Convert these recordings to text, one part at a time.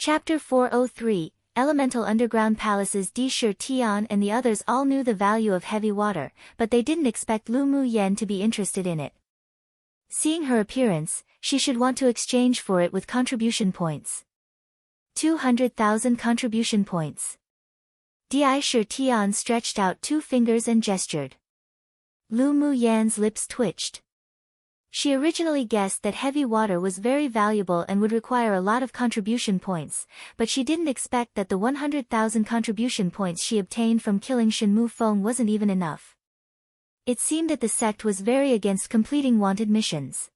Chapter 403, Elemental Underground Palaces. Di Shi Tian and the others all knew the value of heavy water, but they didn't expect Lu Mu Yen to be interested in it. Seeing her appearance, she should want to exchange for it with contribution points. 200,000 contribution points. Di Shi Tian stretched out 2 fingers and gestured. Lu Mu Yan's lips twitched. She originally guessed that heavy water was very valuable and would require a lot of contribution points, but she didn't expect that the 100,000 contribution points she obtained from killing Shen Mu Feng wasn't even enough. It seemed that the sect was very against completing wanted missions.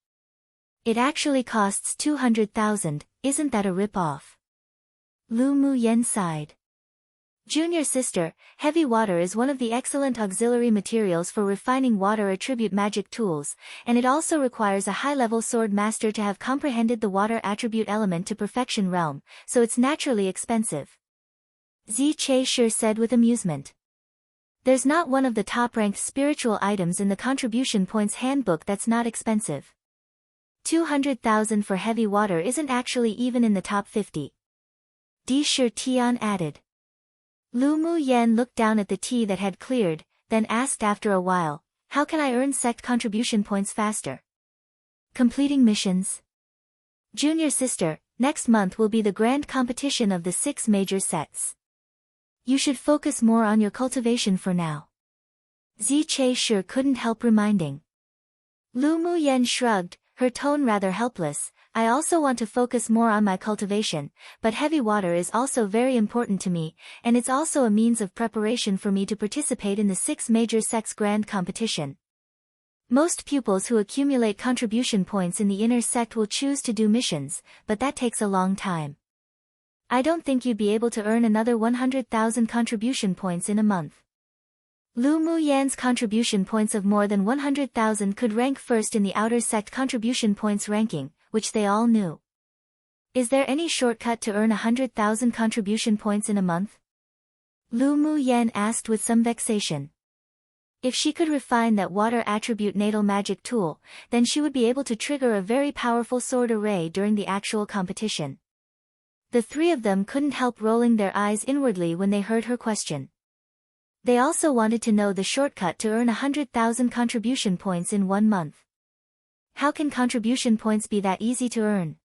It actually costs 200,000, isn't that a rip-off? Lu Mu Yen sighed. Junior sister, heavy water is one of the excellent auxiliary materials for refining water attribute magic tools, and it also requires a high-level sword master to have comprehended the water attribute element to perfection realm, so it's naturally expensive. Zi Che said with amusement. There's not one of the top-ranked spiritual items in the contribution points handbook that's not expensive. 200,000 for heavy water isn't actually even in the top 50. Di Shi Tian added. Lu Mu Yen looked down at the tea that had cleared, then asked after a while, how can I earn sect contribution points faster? Completing missions. Junior sister, next month will be the grand competition of the 6 major sects. You should focus more on your cultivation for now. Zi Che couldn't help reminding. Lu Mu Yen shrugged, her tone rather helpless. I also want to focus more on my cultivation, but heavy water is also very important to me, and it's also a means of preparation for me to participate in the 6 major sects grand competition. Most pupils who accumulate contribution points in the inner sect will choose to do missions, but that takes a long time. I don't think you'd be able to earn another 100,000 contribution points in a month. Lu Mu Yan's contribution points of more than 100,000 could rank first in the outer sect contribution points ranking, which they all knew. Is there any shortcut to earn 100,000 contribution points in a month? Lu Mu Yan asked with some vexation. If she could refine that water attribute natal magic tool, then she would be able to trigger a very powerful sword array during the actual competition. The 3 of them couldn't help rolling their eyes inwardly when they heard her question. They also wanted to know the shortcut to earn 100,000 contribution points in 1 month. How can contribution points be that easy to earn?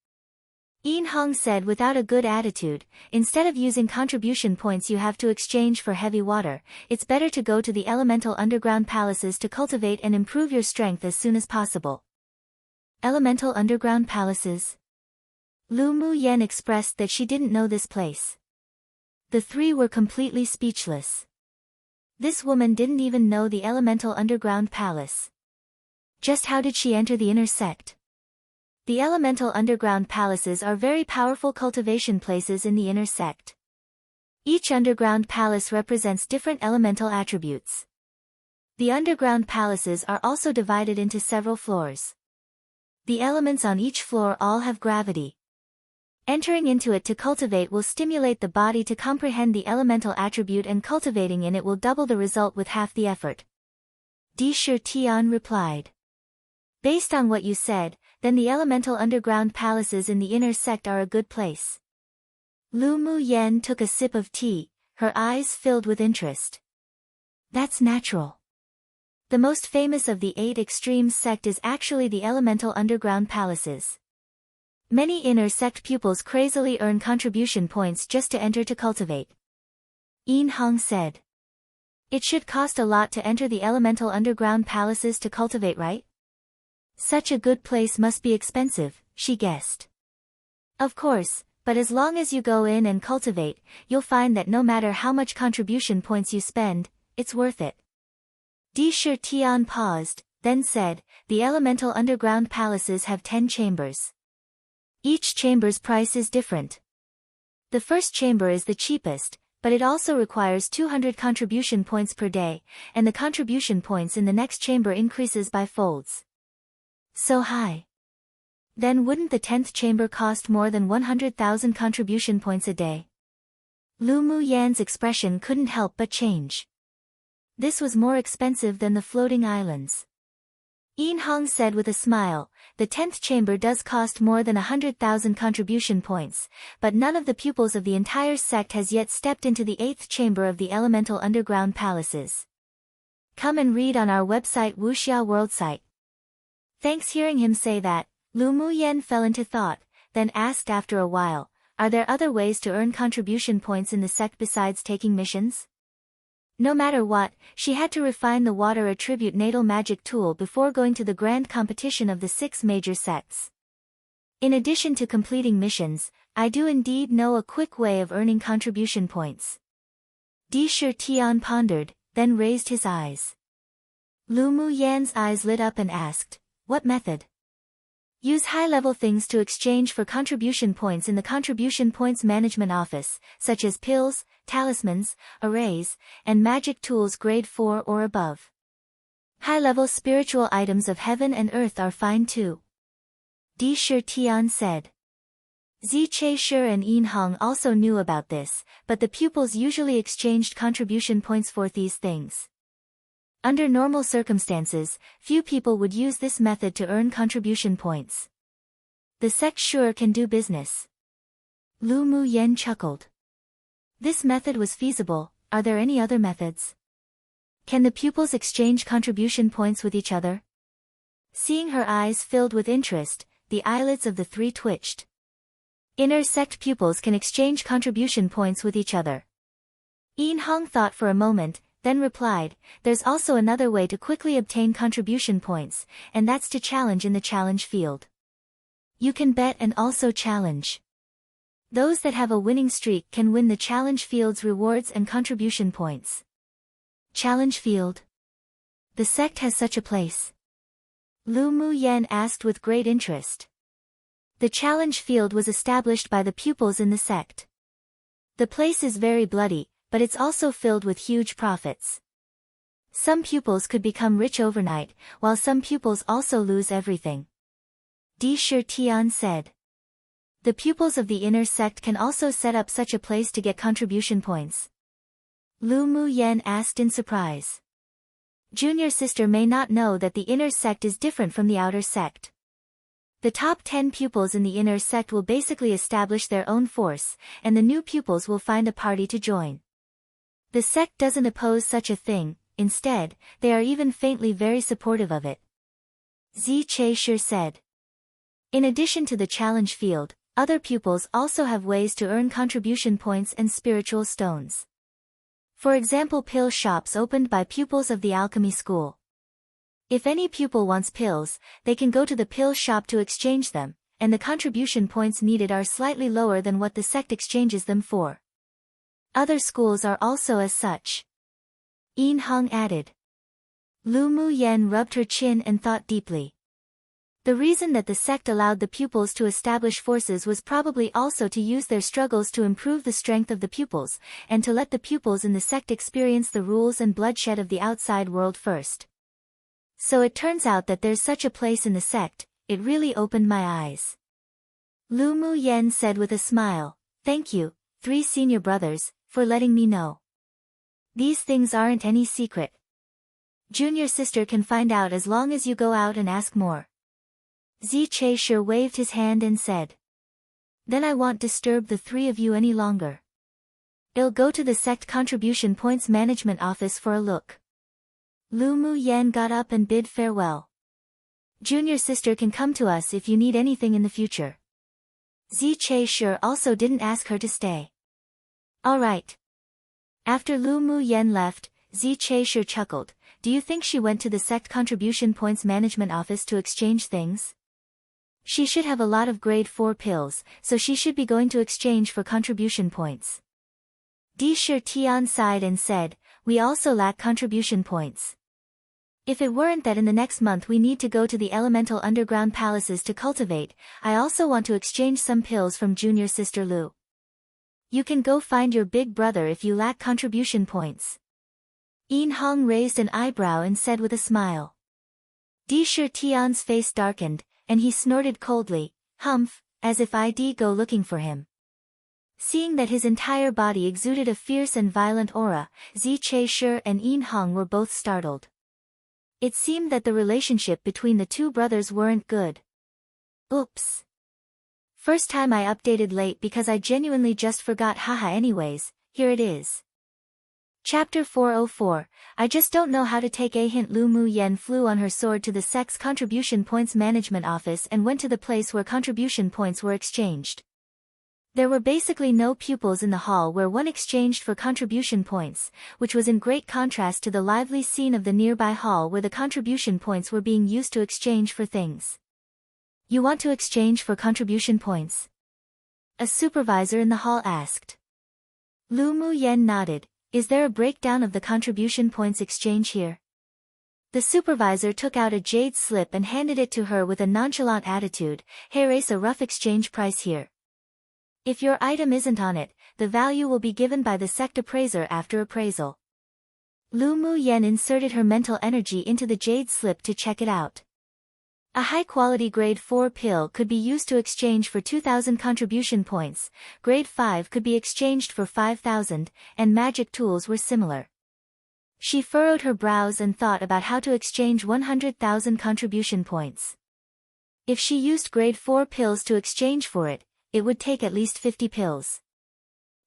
Yin Hong said without a good attitude, instead of using contribution points you have to exchange for heavy water, it's better to go to the elemental underground palaces to cultivate and improve your strength as soon as possible. Elemental underground palaces? Lu Mu Yen expressed that she didn't know this place. The 3 were completely speechless. This woman didn't even know the elemental underground palace. Just how did she enter the inner sect? The elemental underground palaces are very powerful cultivation places in the inner sect. Each underground palace represents different elemental attributes. The underground palaces are also divided into several floors. The elements on each floor all have gravity. Entering into it to cultivate will stimulate the body to comprehend the elemental attribute, and cultivating in it will double the result with half the effort. Di Shi Tian replied. Based on what you said, then the elemental underground palaces in the inner sect are a good place. Lu Mu Yen took a sip of tea, her eyes filled with interest. That's natural. The most famous of the 8 extremes sect is actually the elemental underground palaces. Many inner sect pupils crazily earn contribution points just to enter to cultivate. Yin Hong said. It should cost a lot to enter the elemental underground palaces to cultivate, right? Such a good place must be expensive, she guessed. Of course, but as long as you go in and cultivate, you'll find that no matter how much contribution points you spend, it's worth it. Di Shi Tian paused, then said, the elemental underground palaces have 10 chambers. Each chamber's price is different. The first chamber is the cheapest, but it also requires 200 contribution points per day, and the contribution points in the next chamber increases by folds. So high. Then wouldn't the 10th chamber cost more than 100,000 contribution points a day? Lu Mu Yan's expression couldn't help but change. This was more expensive than the floating islands. Yin Hong said with a smile, the 10th chamber does cost more than 100,000 contribution points, but none of the pupils of the entire sect has yet stepped into the 8th chamber of the elemental underground palaces. Come and read on our website Wuxia World site. Thanks. Hearing him say that, Lu Muyen fell into thought, then asked after a while, are there other ways to earn contribution points in the sect besides taking missions? No matter what, she had to refine the water attribute natal magic tool before going to the grand competition of the 6 major sects. In addition to completing missions, I do indeed know a quick way of earning contribution points. Di Shi Tian pondered, then raised his eyes. Lu Muyan's eyes lit up and asked, what method? Use high-level things to exchange for contribution points in the Contribution Points Management Office, such as pills, talismans, arrays, and magic tools grade 4 or above. High-level spiritual items of heaven and earth are fine too. Di Shi Tian said. Zi Che Shi and Yin Hong also knew about this, but the pupils usually exchanged contribution points for these things. Under normal circumstances, few people would use this method to earn contribution points. The sect sure can do business. Lu Muyen chuckled. This method was feasible. Are there any other methods? Can the pupils exchange contribution points with each other? Seeing her eyes filled with interest, the eyelids of the 3 twitched. Inner sect pupils can exchange contribution points with each other. Yin Hong thought for a moment, then replied, there's also another way to quickly obtain contribution points, and that's to challenge in the challenge field. You can bet and also challenge. Those that have a winning streak can win the challenge field's rewards and contribution points. Challenge field. The sect has such a place. Lu Muyen asked with great interest. The challenge field was established by the pupils in the sect. The place is very bloody, but it's also filled with huge profits. Some pupils could become rich overnight, while some pupils also lose everything. Di Shi Tian said. The pupils of the inner sect can also set up such a place to get contribution points. Lu Muyen asked in surprise. Junior sister may not know that the inner sect is different from the outer sect. The top 10 pupils in the inner sect will basically establish their own force, and the new pupils will find a party to join. The sect doesn't oppose such a thing, instead, they are even faintly very supportive of it. Zi Che Shi said. In addition to the challenge field, other pupils also have ways to earn contribution points and spiritual stones. For example, pill shops opened by pupils of the alchemy school. If any pupil wants pills, they can go to the pill shop to exchange them, and the contribution points needed are slightly lower than what the sect exchanges them for. Other schools are also as such. Yin Hong added. Lu Muyen rubbed her chin and thought deeply. The reason that the sect allowed the pupils to establish forces was probably also to use their struggles to improve the strength of the pupils, and to let the pupils in the sect experience the rules and bloodshed of the outside world first. So it turns out that there's such a place in the sect. It really opened my eyes. Lu Muyen said with a smile, thank you, 3 senior brothers, for letting me know. These things aren't any secret. Junior sister can find out as long as you go out and ask more. Zi Che Shi waved his hand and said. Then I won't disturb the 3 of you any longer. I'll go to the sect contribution points management office for a look. Lu Muyen got up and bid farewell. Junior sister can come to us if you need anything in the future. Zi Che Shi also didn't ask her to stay. All right. After Lu Muyen left, Zi Che Shi chuckled. Do you think she went to the sect contribution points management office to exchange things? She should have a lot of grade 4 pills, so she should be going to exchange for contribution points. Di Shi Tian sighed and said, we also lack contribution points. If it weren't that in the next month we need to go to the elemental underground palaces to cultivate, I also want to exchange some pills from junior sister Lu. You can go find your big brother if you lack contribution points. Yin Hong raised an eyebrow and said with a smile. Di Shi Tian's face darkened, and he snorted coldly, humph, as if I'd go looking for him. Seeing that his entire body exuded a fierce and violent aura, Zi Che Shi and Yin Hong were both startled. It seemed that the relationship between the two brothers weren't good. Oops. First time I updated late because I genuinely just forgot, haha. Anyways, here it is. Chapter 404, I just don't know how to take a hint. Lu Mu Yen flew on her sword to the Sex Contribution Points Management Office and went to the place where contribution points were exchanged. There were basically no pupils in the hall where one exchanged for contribution points, which was in great contrast to the lively scene of the nearby hall where the contribution points were being used to exchange for things. You want to exchange for contribution points? A supervisor in the hall asked. Lu Mu Yen nodded. Is there a breakdown of the contribution points exchange here? The supervisor took out a jade slip and handed it to her with a nonchalant attitude. Here is a rough exchange price here. If your item isn't on it, the value will be given by the sect appraiser after appraisal. Lu Mu Yen inserted her mental energy into the jade slip to check it out. A high-quality grade 4 pill could be used to exchange for 2,000 contribution points, grade 5 could be exchanged for 5,000, and magic tools were similar. She furrowed her brows and thought about how to exchange 100,000 contribution points. If she used grade 4 pills to exchange for it, it would take at least 50 pills.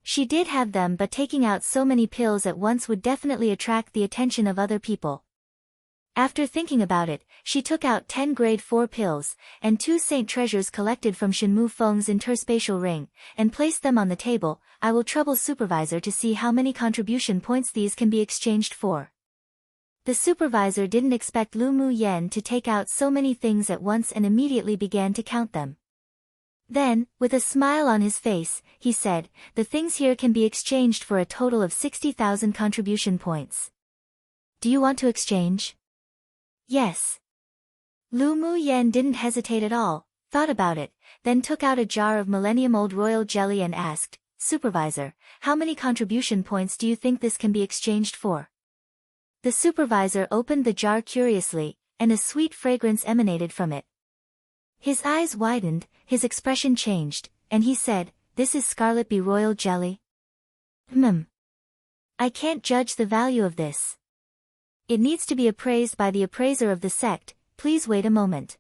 She did have them, but taking out so many pills at once would definitely attract the attention of other people. After thinking about it, she took out 10 grade 4 pills, and 2 saint treasures collected from Shenmu Feng's interspatial ring, and placed them on the table. I will trouble supervisor to see how many contribution points these can be exchanged for. The supervisor didn't expect Lu Mu Yen to take out so many things at once and immediately began to count them. Then, with a smile on his face, he said, the things here can be exchanged for a total of 60,000 contribution points. Do you want to exchange? Yes. Lu Mu Yen didn't hesitate at all, thought about it, then took out a jar of millennium-old royal jelly and asked, Supervisor, how many contribution points do you think this can be exchanged for? The supervisor opened the jar curiously, and a sweet fragrance emanated from it. His eyes widened, his expression changed, and he said, this is Scarlet Bee royal jelly? I can't judge the value of this. It needs to be appraised by the appraiser of the sect, please wait a moment.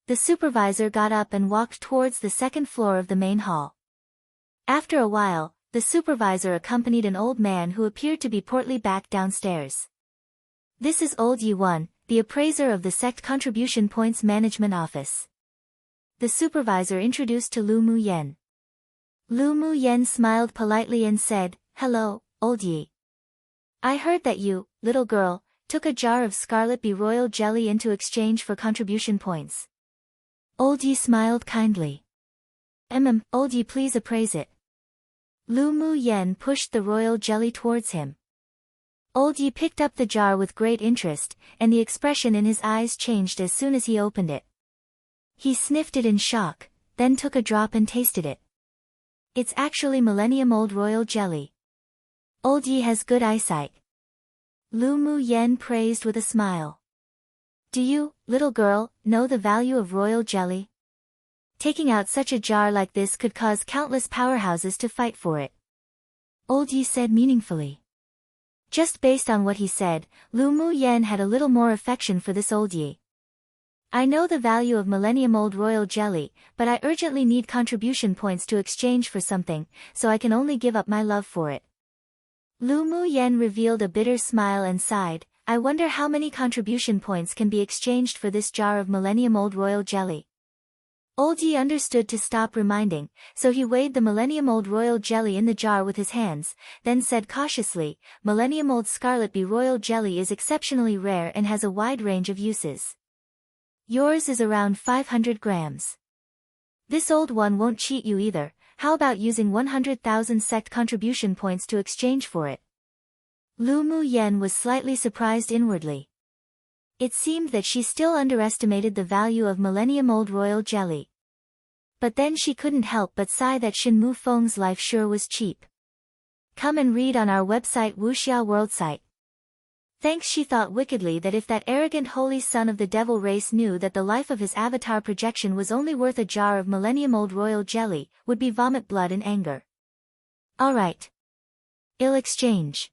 The supervisor got up and walked towards the second floor of the main hall. After a while, the supervisor accompanied an old man who appeared to be portly back downstairs. This is Old Yi Wan, the appraiser of the sect contribution points management office. The supervisor introduced to Lu Mu Yen. Lu Mu Yen smiled politely and said, hello, Old Yi. I heard that you, little girl, took a jar of Scarlet Bee royal jelly into exchange for contribution points. Old Yi smiled kindly. Old Yi, please appraise it. Lu Mu Yen pushed the royal jelly towards him. Old Yi picked up the jar with great interest, and the expression in his eyes changed as soon as he opened it. He sniffed it in shock, then took a drop and tasted it. It's actually millennium-old royal jelly. Old Yi has good eyesight. Lu Mu Yen praised with a smile. Do you, little girl, know the value of royal jelly? Taking out such a jar like this could cause countless powerhouses to fight for it. Old Yi said meaningfully. Just based on what he said, Lu Mu Yen had a little more affection for this Old Yi. I know the value of millennium-old royal jelly, but I urgently need contribution points to exchange for something, so I can only give up my love for it. Lu Mu Yen revealed a bitter smile and sighed, I wonder how many contribution points can be exchanged for this jar of millennium-old royal jelly. Old Yi understood to stop reminding, so he weighed the millennium-old royal jelly in the jar with his hands, then said cautiously, millennium-old Scarlet Bee royal jelly is exceptionally rare and has a wide range of uses. Yours is around 500 grams. This old one won't cheat you either, how about using 100,000 sect contribution points to exchange for it? Lu Mu Yen was slightly surprised inwardly. It seemed that she still underestimated the value of millennium-old royal jelly. But then she couldn't help but sigh that Shenmu Feng's life sure was cheap. Come and read on our website Wuxia World site. Thanks. She thought wickedly that if that arrogant holy son of the devil race knew that the life of his avatar projection was only worth a jar of millennium-old royal jelly, would be vomit blood in anger. Alright. I'll exchange.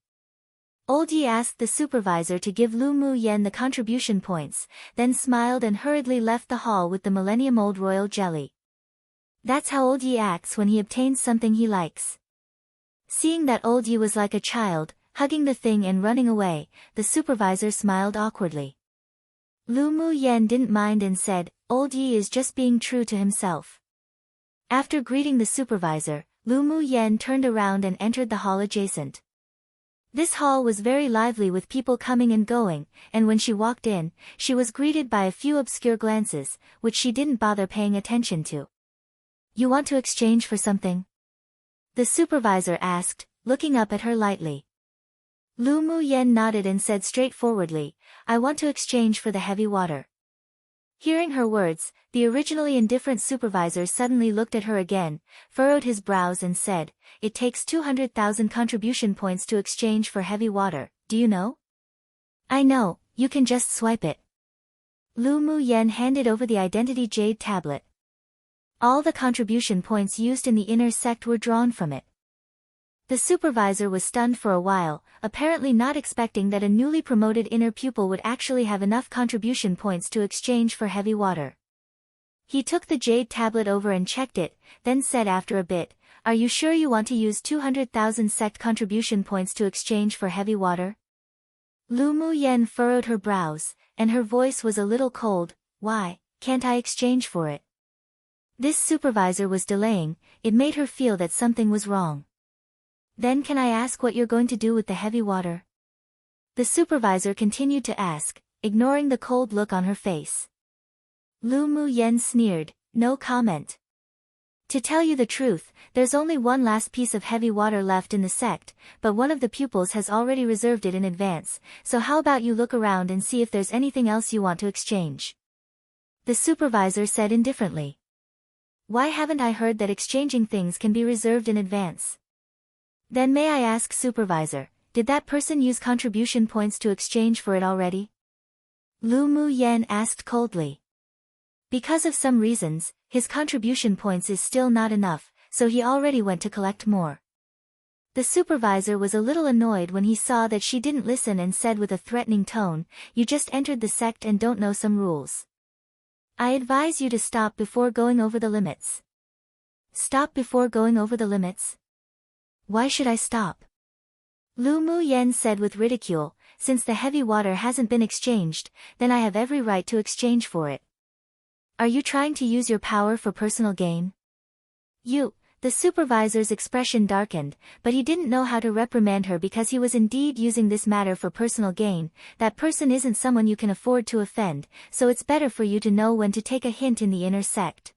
Old Yi asked the supervisor to give Lu Mu Yen the contribution points, then smiled and hurriedly left the hall with the millennium-old royal jelly. That's how Old Yi acts when he obtains something he likes. Seeing that Old Yi was like a child, hugging the thing and running away, the supervisor smiled awkwardly. Lu Mu Yen didn't mind and said, Old Yi is just being true to himself. After greeting the supervisor, Lu Mu Yen turned around and entered the hall adjacent. This hall was very lively with people coming and going, and when she walked in, she was greeted by a few obscure glances, which she didn't bother paying attention to. You want to exchange for something? The supervisor asked, looking up at her lightly. Lu Mu Yen nodded and said straightforwardly, I want to exchange for the heavy water. Hearing her words, the originally indifferent supervisor suddenly looked at her again, furrowed his brows and said, It takes 200,000 contribution points to exchange for heavy water, do you know? I know, you can just swipe it. Lu Mu Yen handed over the identity jade tablet. All the contribution points used in the inner sect were drawn from it. The supervisor was stunned for a while, apparently not expecting that a newly promoted inner pupil would actually have enough contribution points to exchange for heavy water. He took the jade tablet over and checked it, then said after a bit, Are you sure you want to use 200,000 sect contribution points to exchange for heavy water? Lu Mu Yen furrowed her brows, and her voice was a little cold, Why, can't I exchange for it? This supervisor was delaying, it made her feel that something was wrong. Then can I ask what you're going to do with the heavy water? The supervisor continued to ask, ignoring the cold look on her face. Lu Mu Yen sneered, no comment. To tell you the truth, there's only one last piece of heavy water left in the sect, but one of the pupils has already reserved it in advance, so how about you look around and see if there's anything else you want to exchange? The supervisor said indifferently. Why haven't I heard that exchanging things can be reserved in advance? Then may I ask supervisor, did that person use contribution points to exchange for it already? Lu Mu Yen asked coldly. Because of some reasons, his contribution points is still not enough, so he already went to collect more. The supervisor was a little annoyed when he saw that she didn't listen and said with a threatening tone, You just entered the sect and don't know some rules. I advise you to stop before going over the limits. Stop before going over the limits? Why should I stop? Lu Mu Yen said with ridicule, Since the heavy water hasn't been exchanged, then I have every right to exchange for it. Are you trying to use your power for personal gain? The supervisor's expression darkened, but he didn't know how to reprimand her because he was indeed using this matter for personal gain. That person isn't someone you can afford to offend, so it's better for you to know when to take a hint in the inner sect.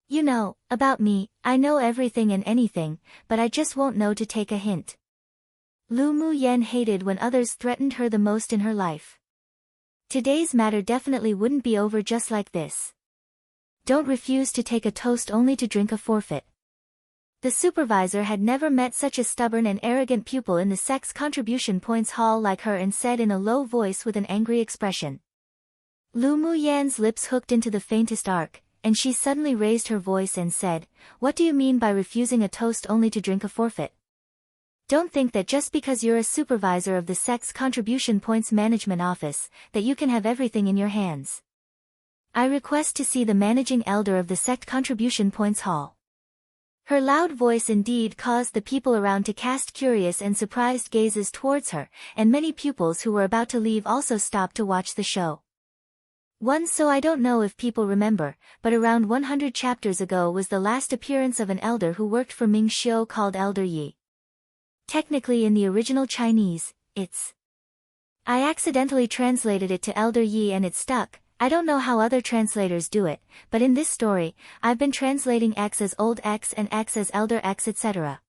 You know, about me, I know everything and anything, but I just won't know to take a hint. Lu Mu Yen hated when others threatened her the most in her life. Today's matter definitely wouldn't be over just like this. Don't refuse to take a toast only to drink a forfeit. The supervisor had never met such a stubborn and arrogant pupil in the sect's contribution points hall like her and said in a low voice with an angry expression. Lu Mu Yan's lips hooked into the faintest arc, and she suddenly raised her voice and said, What do you mean by refusing a toast only to drink a forfeit? Don't think that just because you're a supervisor of the sect's contribution points management office, that you can have everything in your hands. I request to see the managing elder of the sect contribution points hall. Her loud voice indeed caused the people around to cast curious and surprised gazes towards her, and many pupils who were about to leave also stopped to watch the show. So I don't know if people remember, but around 100 chapters ago was the last appearance of an elder who worked for Ming Xiu called Elder Yi. Technically in the original Chinese, it's... I accidentally translated it to Elder Yi and it stuck. I don't know how other translators do it, but in this story, I've been translating X as Old X and X as Elder X etc.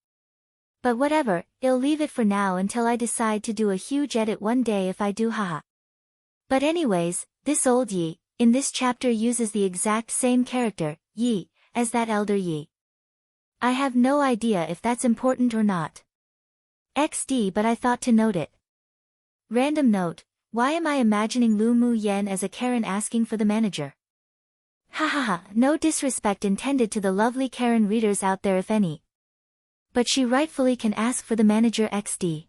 But whatever, I'll leave it for now until I decide to do a huge edit one day if I do haha. But anyways, this Old Yi, in this chapter uses the exact same character, Yi, as that Elder Yi. I have no idea if that's important or not. XD but I thought to note it. Random note, why am I imagining Lu Mu Yen as a Karen asking for the manager? Hahaha, no disrespect intended to the lovely Karen readers out there if any. But she rightfully can ask for the manager XD.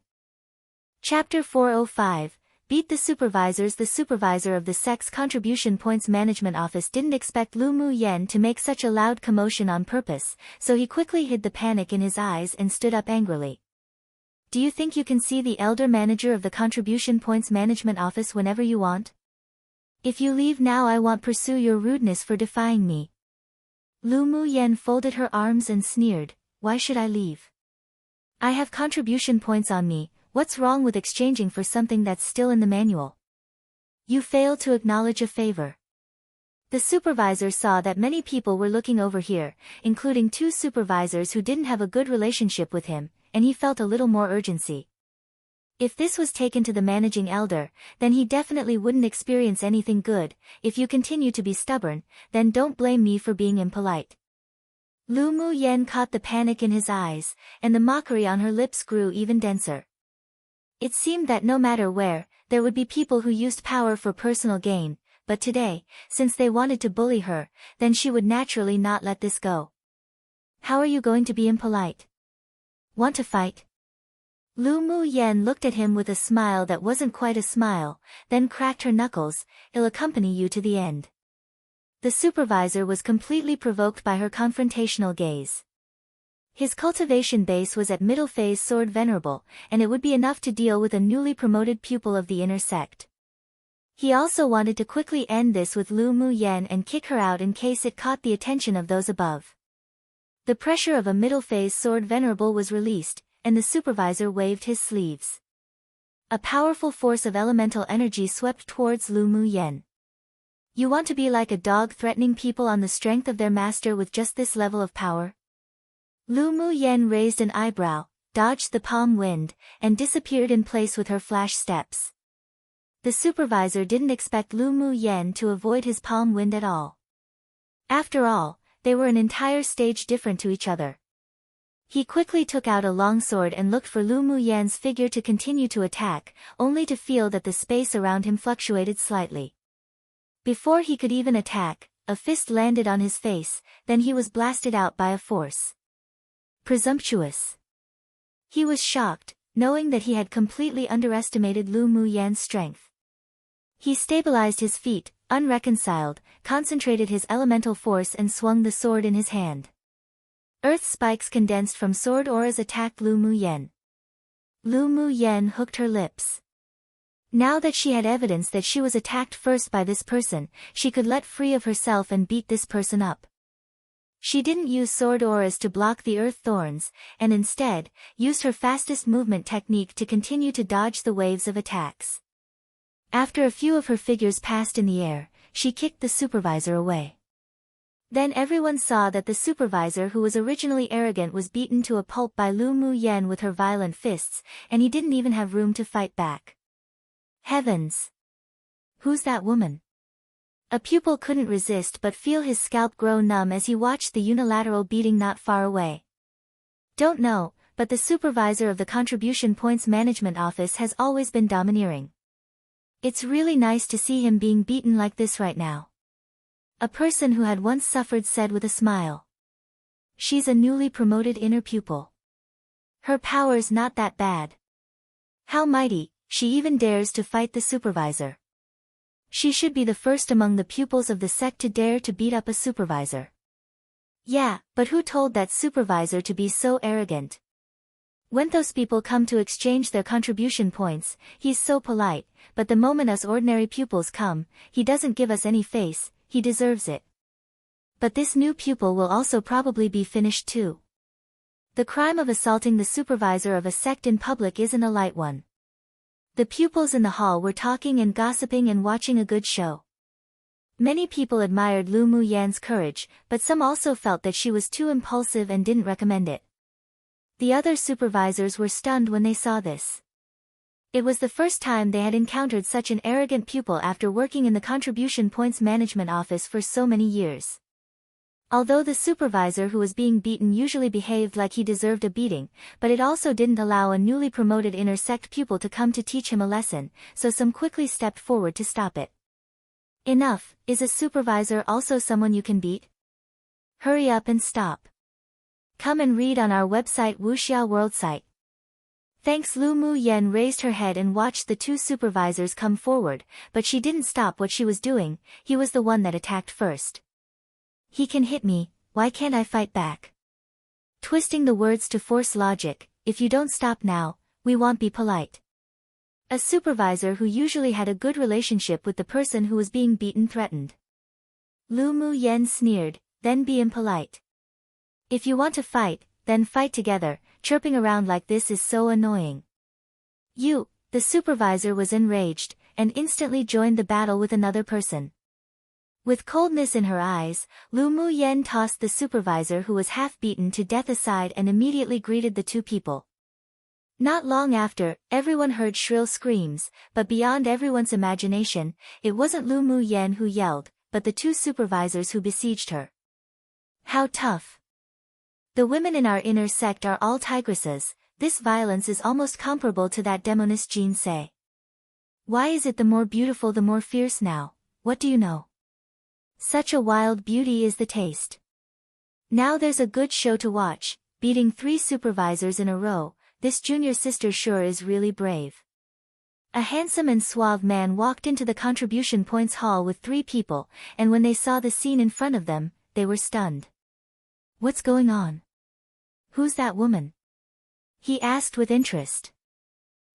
Chapter 405, Beat the Supervisors. The supervisor of the Sex Contribution Points Management Office didn't expect Lu Mu Yen to make such a loud commotion on purpose, so he quickly hid the panic in his eyes and stood up angrily. Do you think you can see the elder manager of the Contribution Points Management Office whenever you want? If you leave now, I won't pursue your rudeness for defying me. Lu Mu Yen folded her arms and sneered, Why should I leave? I have contribution points on me. What's wrong with exchanging for something that's still in the manual? You fail to acknowledge a favor. The supervisor saw that many people were looking over here, including 2 supervisors who didn't have a good relationship with him, and he felt a little more urgency. If this was taken to the managing elder, then he definitely wouldn't experience anything good. If you continue to be stubborn, then don't blame me for being impolite. Lu Mu Yen caught the panic in his eyes, and the mockery on her lips grew even denser. It seemed that no matter where, there would be people who used power for personal gain, but today, since they wanted to bully her, then she would naturally not let this go. How are you going to be impolite? Want to fight? Lu Mu Yen looked at him with a smile that wasn't quite a smile, then cracked her knuckles, I'll accompany you to the end. The supervisor was completely provoked by her confrontational gaze. His cultivation base was at middle phase sword venerable, and it would be enough to deal with a newly promoted pupil of the inner sect. He also wanted to quickly end this with Lu Mu Yen and kick her out in case it caught the attention of those above. The pressure of a middle phase sword venerable was released, and the supervisor waved his sleeves. A powerful force of elemental energy swept towards Lu Mu Yen. You want to be like a dog threatening people on the strength of their master with just this level of power? Lu Mu Yen raised an eyebrow, dodged the palm wind, and disappeared in place with her flash steps. The supervisor didn't expect Lu Mu Yen to avoid his palm wind at all. After all, they were an entire stage different to each other. He quickly took out a longsword and looked for Lu Mu Yen's figure to continue to attack, only to feel that the space around him fluctuated slightly. Before he could even attack, a fist landed on his face, then he was blasted out by a force. Presumptuous. He was shocked, knowing that he had completely underestimated Lu Mu Yan's strength. He stabilized his feet, unreconciled, concentrated his elemental force and swung the sword in his hand. Earth spikes condensed from sword auras attacked Lu Mu Yen. Lu Mu Yen hooked her lips. Now that she had evidence that she was attacked first by this person, she could let free of herself and beat this person up. She didn't use sword auras to block the earth thorns, and instead, used her fastest movement technique to continue to dodge the waves of attacks. After a few of her figures passed in the air, she kicked the supervisor away. Then everyone saw that the supervisor who was originally arrogant was beaten to a pulp by Lu Mu Yen with her violent fists, and he didn't even have room to fight back. Heavens! Who's that woman? A pupil couldn't resist but feel his scalp grow numb as he watched the unilateral beating not far away. Don't know, but the supervisor of the Contribution Points Management Office has always been domineering. It's really nice to see him being beaten like this right now. A person who had once suffered said with a smile. She's a newly promoted inner pupil. Her power's not that bad. How mighty, she even dares to fight the supervisor. She should be the first among the pupils of the sect to dare to beat up a supervisor. Yeah, but who told that supervisor to be so arrogant? When those people come to exchange their contribution points, he's so polite, but the moment us ordinary pupils come, he doesn't give us any face, he deserves it. But this new pupil will also probably be finished too. The crime of assaulting the supervisor of a sect in public isn't a light one. The pupils in the hall were talking and gossiping and watching a good show. Many people admired Lu Mu Yan's courage, but some also felt that she was too impulsive and didn't recommend it. The other supervisors were stunned when they saw this. It was the first time they had encountered such an arrogant pupil after working in the Contribution Points Management Office for so many years. Although the supervisor who was being beaten usually behaved like he deserved a beating, but it also didn't allow a newly promoted inner sect pupil to come to teach him a lesson, so some quickly stepped forward to stop it. Enough, is a supervisor also someone you can beat? Hurry up and stop. Come and read on our website Wuxia World site. Thanks. Lu Mu Yen raised her head and watched the two supervisors come forward, but she didn't stop what she was doing. He was the one that attacked first. He can hit me, why can't I fight back? Twisting the words to force logic, if you don't stop now, we won't be polite. A supervisor who usually had a good relationship with the person who was being beaten threatened. Lu Mu Yen sneered, then be impolite. If you want to fight, then fight together. Chirping around like this is so annoying. You, the supervisor was enraged, and instantly joined the battle with another person. With coldness in her eyes, Lu Mu Yen tossed the supervisor who was half beaten to death aside and immediately greeted the two people. Not long after, everyone heard shrill screams, but beyond everyone's imagination, it wasn't Lu Mu Yen who yelled, but the two supervisors who besieged her. How tough! The women in our inner sect are all tigresses. This violence is almost comparable to that demoness Jin Se. Why is it the more beautiful the more fierce now? What do you know? Such a wild beauty is the taste. Now there's a good show to watch, beating 3 supervisors in a row. This junior sister sure is really brave. A handsome and suave man walked into the contribution points hall with 3 people, and when they saw the scene in front of them, they were stunned. What's going on? Who's that woman? He asked with interest.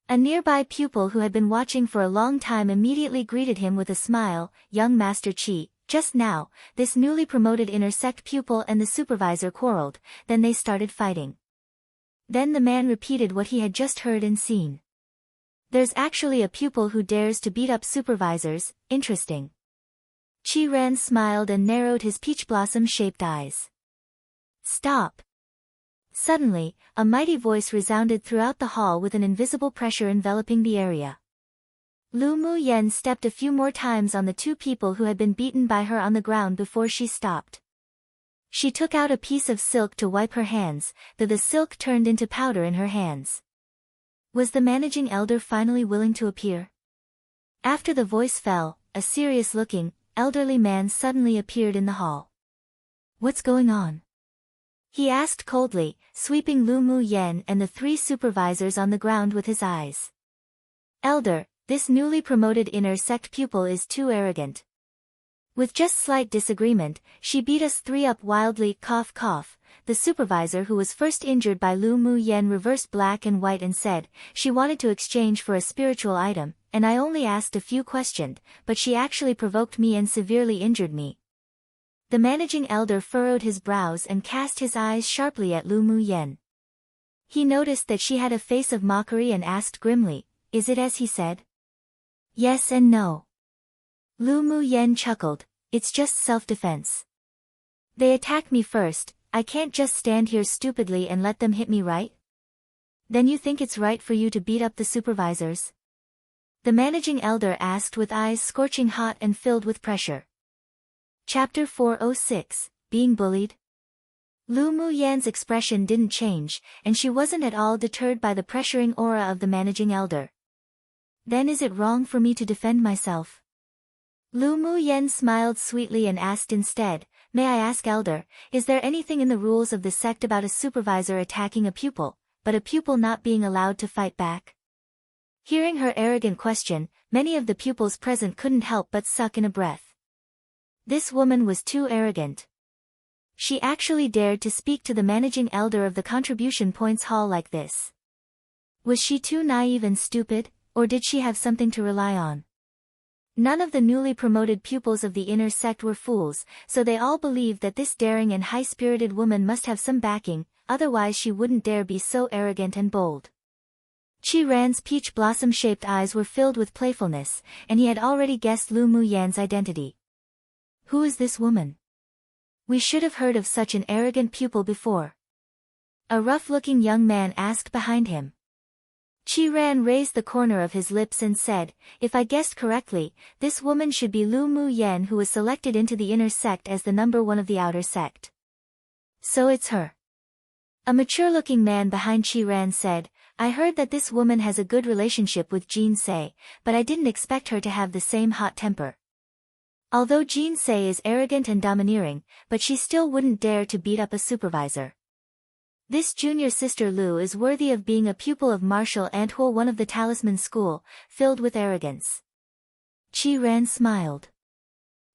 A nearby pupil who had been watching for a long time immediately greeted him with a smile. Young Master Chi, just now, this newly promoted inner sect pupil and the supervisor quarreled, then they started fighting. Then the man repeated what he had just heard and seen. There's actually a pupil who dares to beat up supervisors, interesting. Chi Ran smiled and narrowed his peach blossom-shaped eyes. Stop! Suddenly, a mighty voice resounded throughout the hall with an invisible pressure enveloping the area. Lu Mu Yen stepped a few more times on the 2 people who had been beaten by her on the ground before she stopped. She took out a piece of silk to wipe her hands, though the silk turned into powder in her hands. Was the managing elder finally willing to appear? After the voice fell, a serious-looking, elderly man suddenly appeared in the hall. What's going on? He asked coldly, sweeping Lu Mu Yen and the 3 supervisors on the ground with his eyes. Elder, this newly promoted inner sect pupil is too arrogant. With just slight disagreement, she beat us 3 up wildly. Cough cough. The supervisor who was first injured by Lu Mu Yen reversed black and white and said, she wanted to exchange for a spiritual item, and I only asked a few questions, but she actually provoked me and severely injured me. The managing elder furrowed his brows and cast his eyes sharply at Lu Mu Yen. He noticed that she had a face of mockery and asked grimly, is it as he said? Yes and no. Lu Mu Yen chuckled, it's just self-defense. They attack me first, I can't just stand here stupidly and let them hit me, right? Then you think it's right for you to beat up the supervisors? The managing elder asked with eyes scorching hot and filled with pressure. Chapter 406, Being Bullied? Lu Mu Yan's expression didn't change, and she wasn't at all deterred by the pressuring aura of the managing elder. Then is it wrong for me to defend myself? Lu Mu Yen smiled sweetly and asked instead, may I ask elder, is there anything in the rules of the sect about a supervisor attacking a pupil, but a pupil not being allowed to fight back? Hearing her arrogant question, many of the pupils present couldn't help but suck in a breath. This woman was too arrogant. She actually dared to speak to the managing elder of the contribution points hall like this. Was she too naive and stupid, or did she have something to rely on? None of the newly promoted pupils of the inner sect were fools, so they all believed that this daring and high-spirited woman must have some backing, otherwise she wouldn't dare be so arrogant and bold. Chi Ran's peach blossom-shaped eyes were filled with playfulness, and he had already guessed Lu Mu Yan's identity. Who is this woman? We should have heard of such an arrogant pupil before. A rough-looking young man asked behind him. Chi Ran raised the corner of his lips and said, if I guessed correctly, this woman should be Lu Mu Yen who was selected into the inner sect as the number 1 of the outer sect. So it's her. A mature-looking man behind Chi Ran said, I heard that this woman has a good relationship with Jin Se, but I didn't expect her to have the same hot temper. Although Jin Se is arrogant and domineering, but she still wouldn't dare to beat up a supervisor. This junior sister Lu is worthy of being a pupil of Marshal Anthuo, one of the talisman school, filled with arrogance. Qi Ran smiled.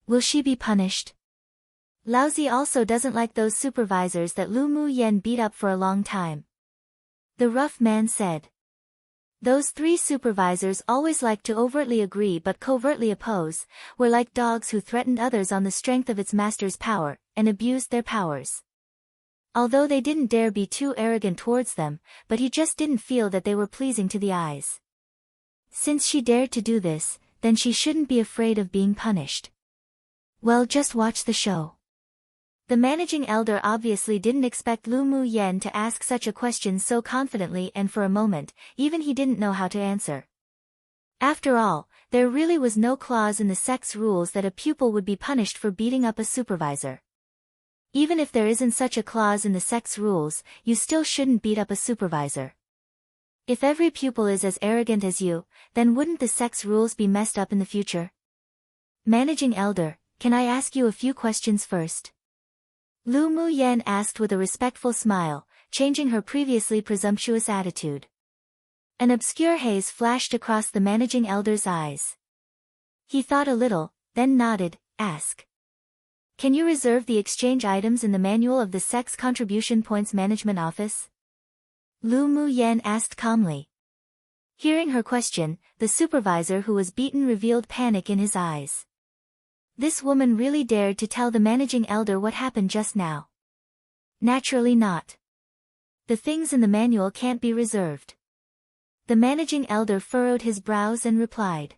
Will she be punished? Laozi also doesn't like those supervisors that Lu Mu Yen beat up for a long time. The rough man said. Those 3 supervisors always liked to overtly agree but covertly oppose, were like dogs who threatened others on the strength of its master's power, and abused their powers. Although they didn't dare be too arrogant towards them, but he just didn't feel that they were pleasing to the eyes. Since she dared to do this, then she shouldn't be afraid of being punished. Well, just watch the show. The managing elder obviously didn't expect Lu Mu Yen to ask such a question so confidently, and for a moment, even he didn't know how to answer. After all, there really was no clause in the sect's rules that a pupil would be punished for beating up a supervisor. Even if there isn't such a clause in the sect's rules, you still shouldn't beat up a supervisor. If every pupil is as arrogant as you, then wouldn't the sect's rules be messed up in the future? Managing elder, can I ask you a few questions first? Lu Mu Yen asked with a respectful smile, changing her previously presumptuous attitude. An obscure haze flashed across the managing elder's eyes. He thought a little, then nodded. Ask. Can you reserve the exchange items in the manual of the sect's contribution points management office? Lu Mu Yen asked calmly. Hearing her question, the supervisor who was beaten revealed panic in his eyes. This woman really dared to tell the managing elder what happened just now. Naturally not. The things in the manual can't be reserved. The managing elder furrowed his brows and replied.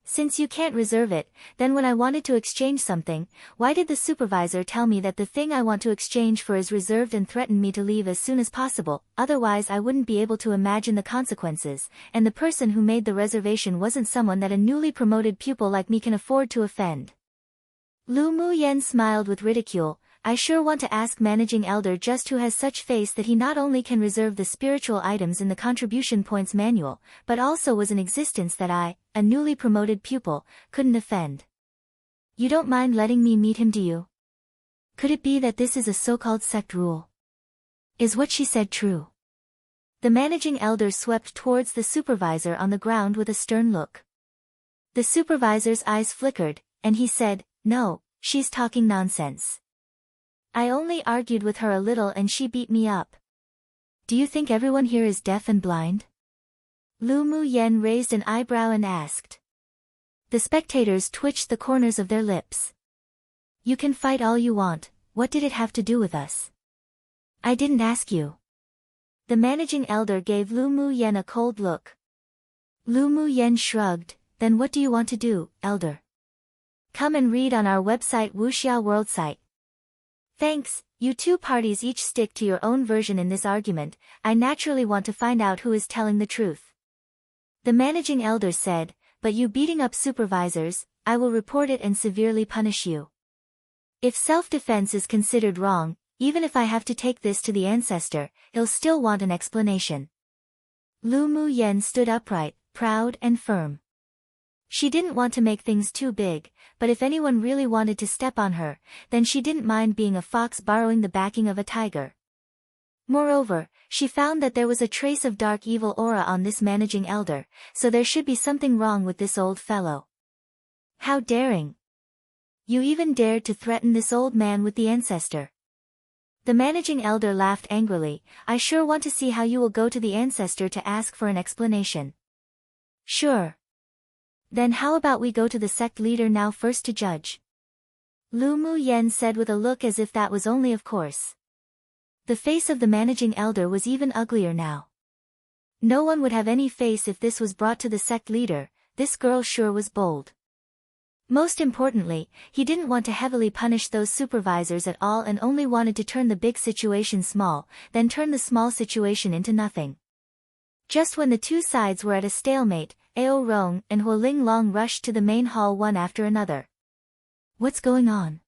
Since you can't reserve it, then when I wanted to exchange something, why did the supervisor tell me that the thing I want to exchange for is reserved and threaten me to leave as soon as possible? Otherwise I wouldn't be able to imagine the consequences, and the person who made the reservation wasn't someone that a newly promoted pupil like me can afford to offend. Lu Mu Yen smiled with ridicule. I sure want to ask managing elder just who has such face that he not only can reserve the spiritual items in the contribution points manual, but also was in existence that I, a newly promoted pupil, couldn't offend. You don't mind letting me meet him, do you? Could it be that this is a so-called sect rule? Is what she said true? The managing elder swept towards the supervisor on the ground with a stern look. The supervisor's eyes flickered, and he said, No, she's talking nonsense. I only argued with her a little and she beat me up. Do you think everyone here is deaf and blind? Lu Mu Yen raised an eyebrow and asked. The spectators twitched the corners of their lips. You can fight all you want, what did it have to do with us? I didn't ask you. The managing elder gave Lu Mu Yen a cold look. Lu Mu Yen shrugged. Then what do you want to do, elder? Come and read on our website Wuxia World site. Thanks, you 2 parties each stick to your own version in this argument. I naturally want to find out who is telling the truth. The managing elder said, but you beating up supervisors, I will report it and severely punish you. If self-defense is considered wrong, even if I have to take this to the ancestor, he'll still want an explanation. Lu Mu Yen stood upright, proud and firm. She didn't want to make things too big, but if anyone really wanted to step on her, then she didn't mind being a fox borrowing the backing of a tiger. Moreover, she found that there was a trace of dark evil aura on this managing elder, so there should be something wrong with this old fellow. How daring! You even dared to threaten this old man with the ancestor. The managing elder laughed angrily. I sure want to see how you will go to the ancestor to ask for an explanation. Sure. Then how about we go to the sect leader now first to judge? Lu Mu Yen said with a look as if that was only of course. The face of the managing elder was even uglier now. No one would have any face if this was brought to the sect leader. This girl sure was bold. Most importantly, he didn't want to heavily punish those supervisors at all and only wanted to turn the big situation small, then turn the small situation into nothing. Just when the 2 sides were at a stalemate, Ao Rong and Huo Ling Long rushed to the main hall one after another. What's going on?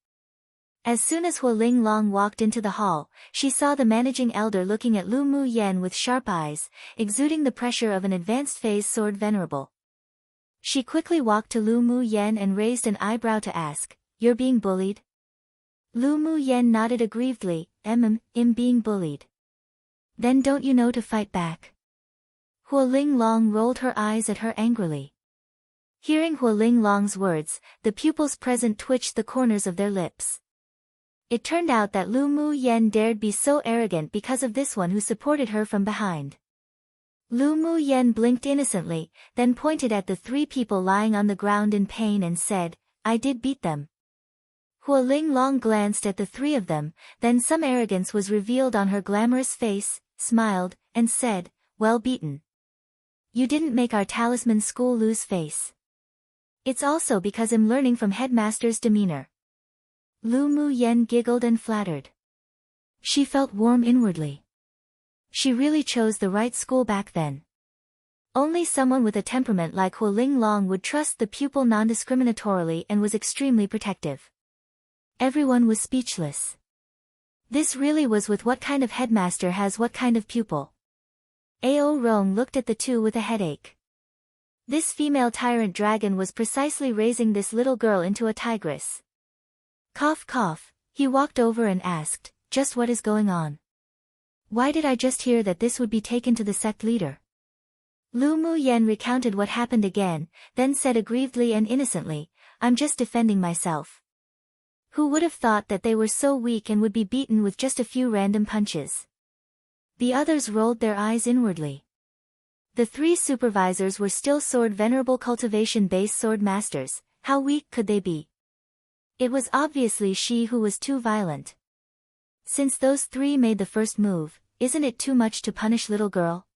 As soon as Huo Ling Long walked into the hall, she saw the managing elder looking at Lu Mu Yen with sharp eyes, exuding the pressure of an advanced phase sword venerable. She quickly walked to Lu Mu Yen and raised an eyebrow to ask, You're being bullied? Lu Mu Yen nodded aggrievedly, I'm being bullied. Then don't you know to fight back? Huo Linglong rolled her eyes at her angrily. Hearing Huo Linglong's words, the pupils present twitched the corners of their lips. It turned out that Lu Mu Yen dared be so arrogant because of this one who supported her from behind. Lu Mu Yen blinked innocently, then pointed at the 3 people lying on the ground in pain and said, "I did beat them." Huo Linglong glanced at the 3 of them, then some arrogance was revealed on her glamorous face, smiled, and said, "Well beaten. You didn't make our talisman school lose face. It's also because I'm learning from headmaster's demeanor." Lu Mu Yen giggled and flattered. She felt warm inwardly. She really chose the right school back then. Only someone with a temperament like Huo Linglong would trust the pupil non-discriminatorily and was extremely protective. Everyone was speechless. This really was with what kind of headmaster has what kind of pupil. Ao Rong looked at the 2 with a headache. This female tyrant dragon was precisely raising this little girl into a tigress. Cough cough, he walked over and asked, "Just what is going on? Why did I just hear that this would be taken to the sect leader?" Lu Mu Yen recounted what happened again, then said aggrievedly and innocently, "I'm just defending myself." Who would have thought that they were so weak and would be beaten with just a few random punches? The others rolled their eyes inwardly. The 3 supervisors were still sword venerable cultivation base sword masters. How weak could they be? It was obviously she who was too violent. Since those 3 made the first move, isn't it too much to punish little girl?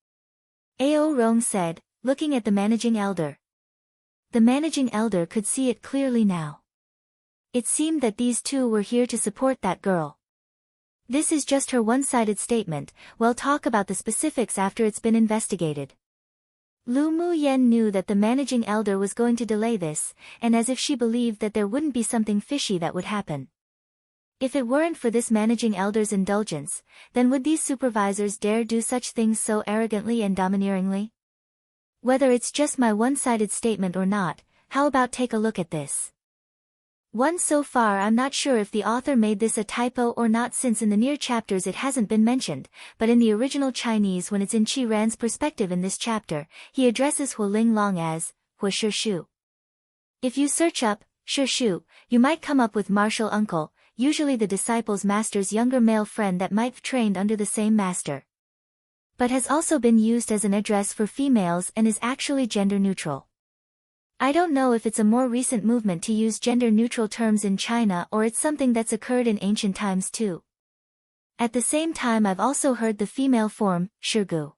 Ao Rong said, looking at the managing elder. The managing elder could see it clearly now. It seemed that these 2 were here to support that girl. This is just her one-sided statement, we'll talk about the specifics after it's been investigated. Lu Mu Yen knew that the managing elder was going to delay this, and as if she believed that there wouldn't be something fishy that would happen. If it weren't for this managing elder's indulgence, then would these supervisors dare do such things so arrogantly and domineeringly? Whether it's just my one-sided statement or not, how about take a look at this? So far I'm not sure if the author made this a typo or not, since in the near chapters it hasn't been mentioned, but in the original Chinese when it's in Qi Ran's perspective in this chapter, he addresses Huo Linglong as, Huo Shu. If you search up, Shu, you might come up with martial uncle, usually the disciple's master's younger male friend that might have trained under the same master. But has also been used as an address for females and is actually gender neutral. I don't know if it's a more recent movement to use gender-neutral terms in China or it's something that's occurred in ancient times too. At the same time I've also heard the female form, Shirgu.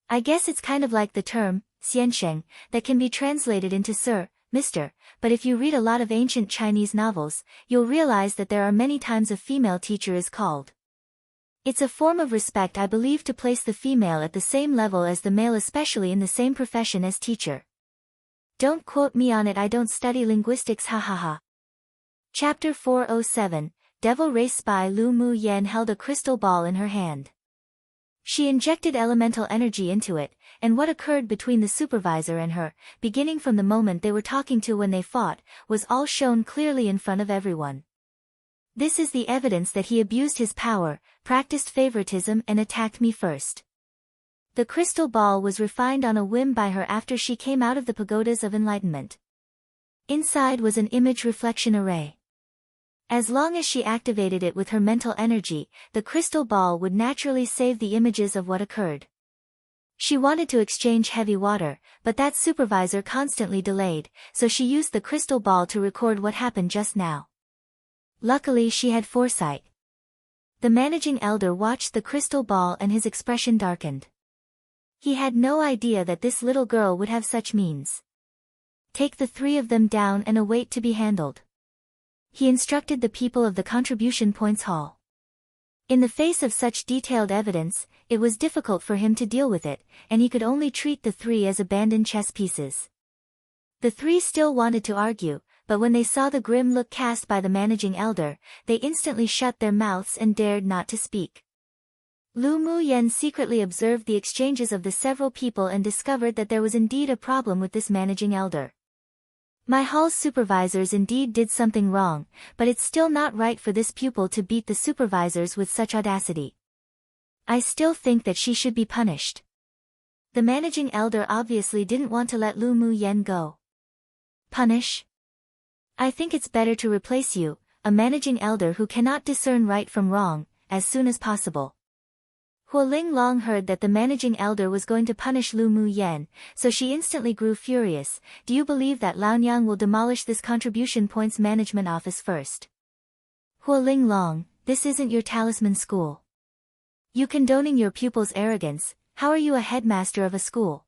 I guess it's kind of like the term, xiansheng, that can be translated into sir, mister, but if you read a lot of ancient Chinese novels, you'll realize that there are many times a female teacher is called. It's a form of respect I believe to place the female at the same level as the male, especially in the same profession as teacher. Don't quote me on it, I don't study linguistics, hahaha. Chapter 407, Devil Race Spy. Lu Mu Yen held a crystal ball in her hand. She injected elemental energy into it, and what occurred between the supervisor and her, beginning from the moment they were talking to when they fought, was all shown clearly in front of everyone. This is the evidence that he abused his power, practiced favoritism and attacked me first. The crystal ball was refined on a whim by her after she came out of the pagodas of enlightenment. Inside was an image reflection array. As long as she activated it with her mental energy, the crystal ball would naturally save the images of what occurred. She wanted to exchange heavy water, but that supervisor constantly delayed, so she used the crystal ball to record what happened just now. Luckily she had foresight. The managing elder watched the crystal ball and his expression darkened. He had no idea that this little girl would have such means. Take the 3 of them down and await to be handled. He instructed the people of the contribution points hall. In the face of such detailed evidence, it was difficult for him to deal with it, and he could only treat the 3 as abandoned chess pieces. The 3 still wanted to argue, but when they saw the grim look cast by the managing elder, they instantly shut their mouths and dared not to speak. Lu Mu Yen secretly observed the exchanges of the several people and discovered that there was indeed a problem with this managing elder. My hall's supervisors indeed did something wrong, but it's still not right for this pupil to beat the supervisors with such audacity. I still think that she should be punished. The managing elder obviously didn't want to let Lu Mu Yen go. Punish? I think it's better to replace you, a managing elder who cannot discern right from wrong, as soon as possible. Huo Linglong heard that the managing elder was going to punish Lu Mu Yen, so she instantly grew furious. Do you believe that Laonyang will demolish this contribution points management office first? Huo Linglong, this isn't your talisman school. You condoning your pupils' arrogance, how are you a headmaster of a school?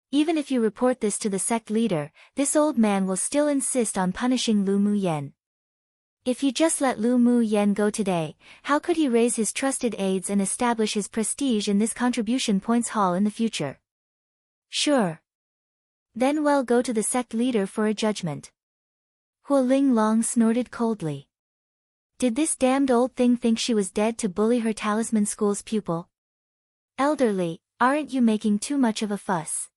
Even if you report this to the sect leader, this old man will still insist on punishing Lu Mu Yen. If he just let Lu Mu Yen go today, how could he raise his trusted aides and establish his prestige in this contribution points hall in the future? Sure. Then well, go to the sect leader for a judgment. Huo Linglong snorted coldly. Did this damned old thing think she was dead to bully her talisman school's pupil? Elderly, aren't you making too much of a fuss?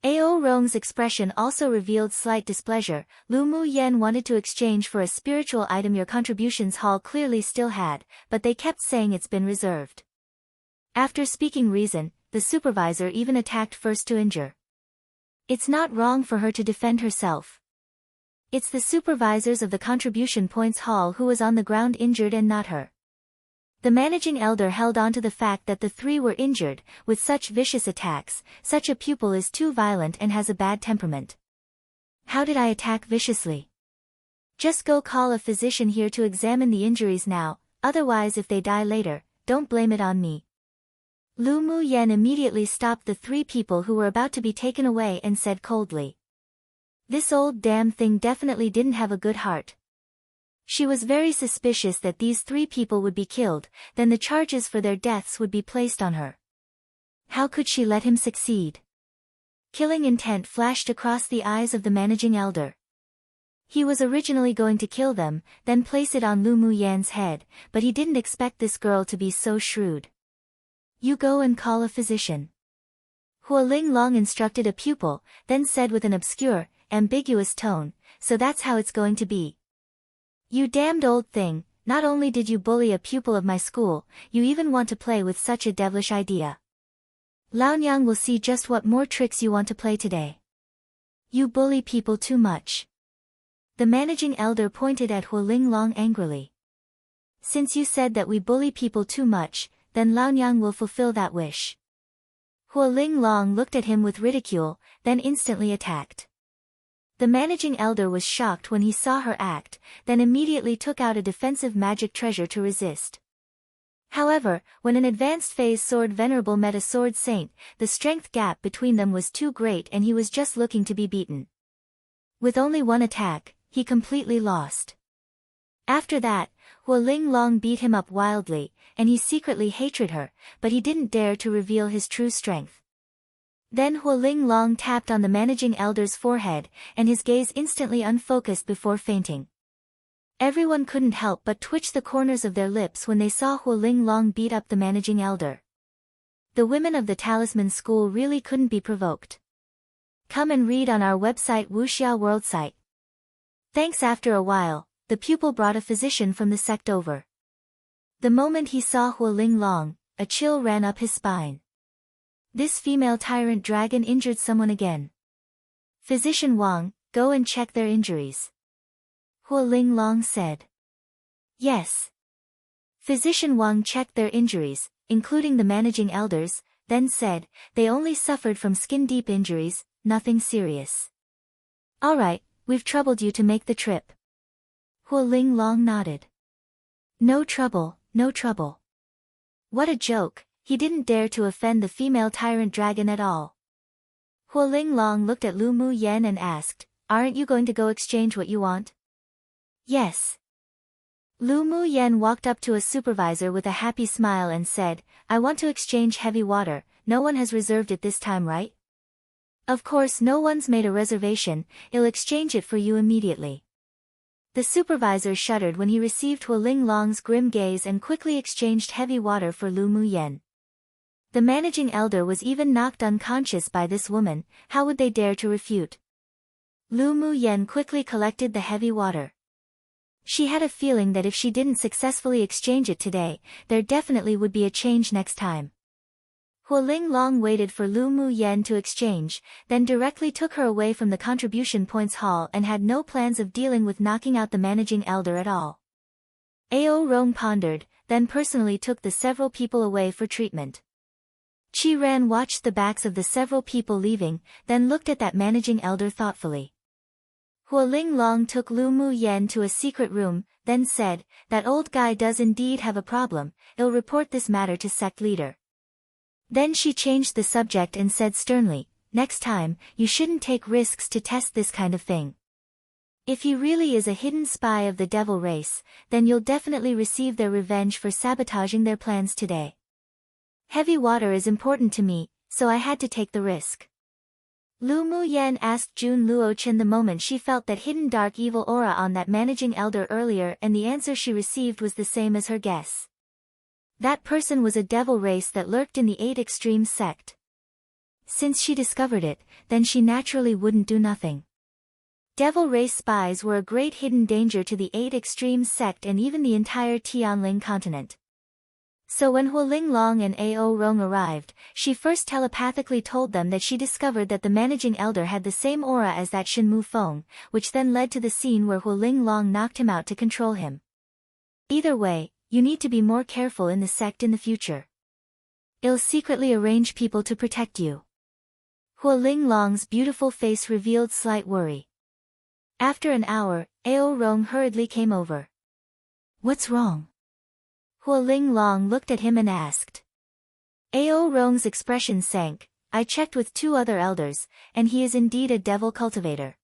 Ao Rong's expression also revealed slight displeasure. Lu Mu Yen wanted to exchange for a spiritual item your contributions hall clearly still had, but they kept saying it's been reserved. After speaking reason, the supervisor even attacked first to injure. It's not wrong for her to defend herself. It's the supervisors of the contribution points hall who was on the ground injured and not her. The managing elder held on to the fact that the three were injured. With such vicious attacks, such a pupil is too violent and has a bad temperament. How did I attack viciously? Just go call a physician here to examine the injuries now, otherwise if they die later, don't blame it on me. Lu Mu Yen immediately stopped the three people who were about to be taken away and said coldly. This old damn thing definitely didn't have a good heart. She was very suspicious that these three people would be killed, then the charges for their deaths would be placed on her. How could she let him succeed? Killing intent flashed across the eyes of the managing elder. He was originally going to kill them, then place it on Lu Mu Yan's head, but he didn't expect this girl to be so shrewd. You go and call a physician. Huo Linglong instructed a pupil, then said with an obscure, ambiguous tone, so that's how it's going to be. You damned old thing, not only did you bully a pupil of my school, you even want to play with such a devilish idea. Laonyang will see just what more tricks you want to play today. You bully people too much. The managing elder pointed at Huo Linglong angrily. Since you said that we bully people too much, then Laonyang will fulfill that wish. Huo Linglong looked at him with ridicule, then instantly attacked. The managing elder was shocked when he saw her act, then immediately took out a defensive magic treasure to resist. However, when an advanced phase sword venerable met a sword saint, the strength gap between them was too great and he was just looking to be beaten. With only one attack, he completely lost. After that, Huo Linglong beat him up wildly, and he secretly hated her, but he didn't dare to reveal his true strength. Then Huo Linglong tapped on the managing elder's forehead, and his gaze instantly unfocused before fainting. Everyone couldn't help but twitch the corners of their lips when they saw Huo Linglong beat up the managing elder. The women of the talisman school really couldn't be provoked. Come and read on our website Wuxia World site. Thanks. After a while, the pupil brought a physician from the sect over. The moment he saw Huo Linglong, a chill ran up his spine. This female tyrant dragon injured someone again. Physician Wang, go and check their injuries. Huo Linglong said. Yes. Physician Wang checked their injuries, including the managing elders, then said, they only suffered from skin-deep injuries, nothing serious. Alright, we've troubled you to make the trip. Huo Linglong nodded. No trouble, no trouble. What a joke. He didn't dare to offend the female tyrant dragon at all. Huo Linglong looked at Lu Mu Yen and asked, aren't you going to go exchange what you want? Yes. Lu Mu Yen walked up to a supervisor with a happy smile and said, I want to exchange heavy water, no one has reserved it this time, right? Of course no one's made a reservation, I'll exchange it for you immediately. The supervisor shuddered when he received Huo Linglong's grim gaze and quickly exchanged heavy water for Lu Mu Yen. The managing elder was even knocked unconscious by this woman, how would they dare to refute? Lu Mu Yen quickly collected the heavy water. She had a feeling that if she didn't successfully exchange it today, there definitely would be a change next time. Huoling Long waited for Lu Mu Yen to exchange, then directly took her away from the contribution points hall and had no plans of dealing with knocking out the managing elder at all. Ao Rong pondered, then personally took the several people away for treatment. Qi Ran watched the backs of the several people leaving, then looked at that managing elder thoughtfully. Huoling Long took Lu Mu Yen to a secret room, then said, "That old guy does indeed have a problem, I'll report this matter to sect leader." Then she changed the subject and said sternly, "Next time, you shouldn't take risks to test this kind of thing. If he really is a hidden spy of the devil race, then you'll definitely receive their revenge for sabotaging their plans today. Heavy water is important to me, so I had to take the risk." Lu Mu Yen asked Jun Luochen the moment she felt that hidden dark evil aura on that managing elder earlier, and the answer she received was the same as her guess. That person was a devil race that lurked in the 8 Extremes sect. Since she discovered it, then she naturally wouldn't do nothing. Devil race spies were a great hidden danger to the 8 Extremes sect and even the entire Tianling continent. So when Huoling Long and Ao Rong arrived, she first telepathically told them that she discovered that the managing elder had the same aura as that Shen Mu Feng, which then led to the scene where Huoling Long knocked him out to control him. Either way, you need to be more careful in the sect in the future. I'll secretly arrange people to protect you. Huoling Long's beautiful face revealed slight worry. After an hour, Ao Rong hurriedly came over. "What's wrong?" Huoling Long looked at him and asked. Ao Rong's expression sank. "I checked with 2 other elders, and he is indeed a devil cultivator."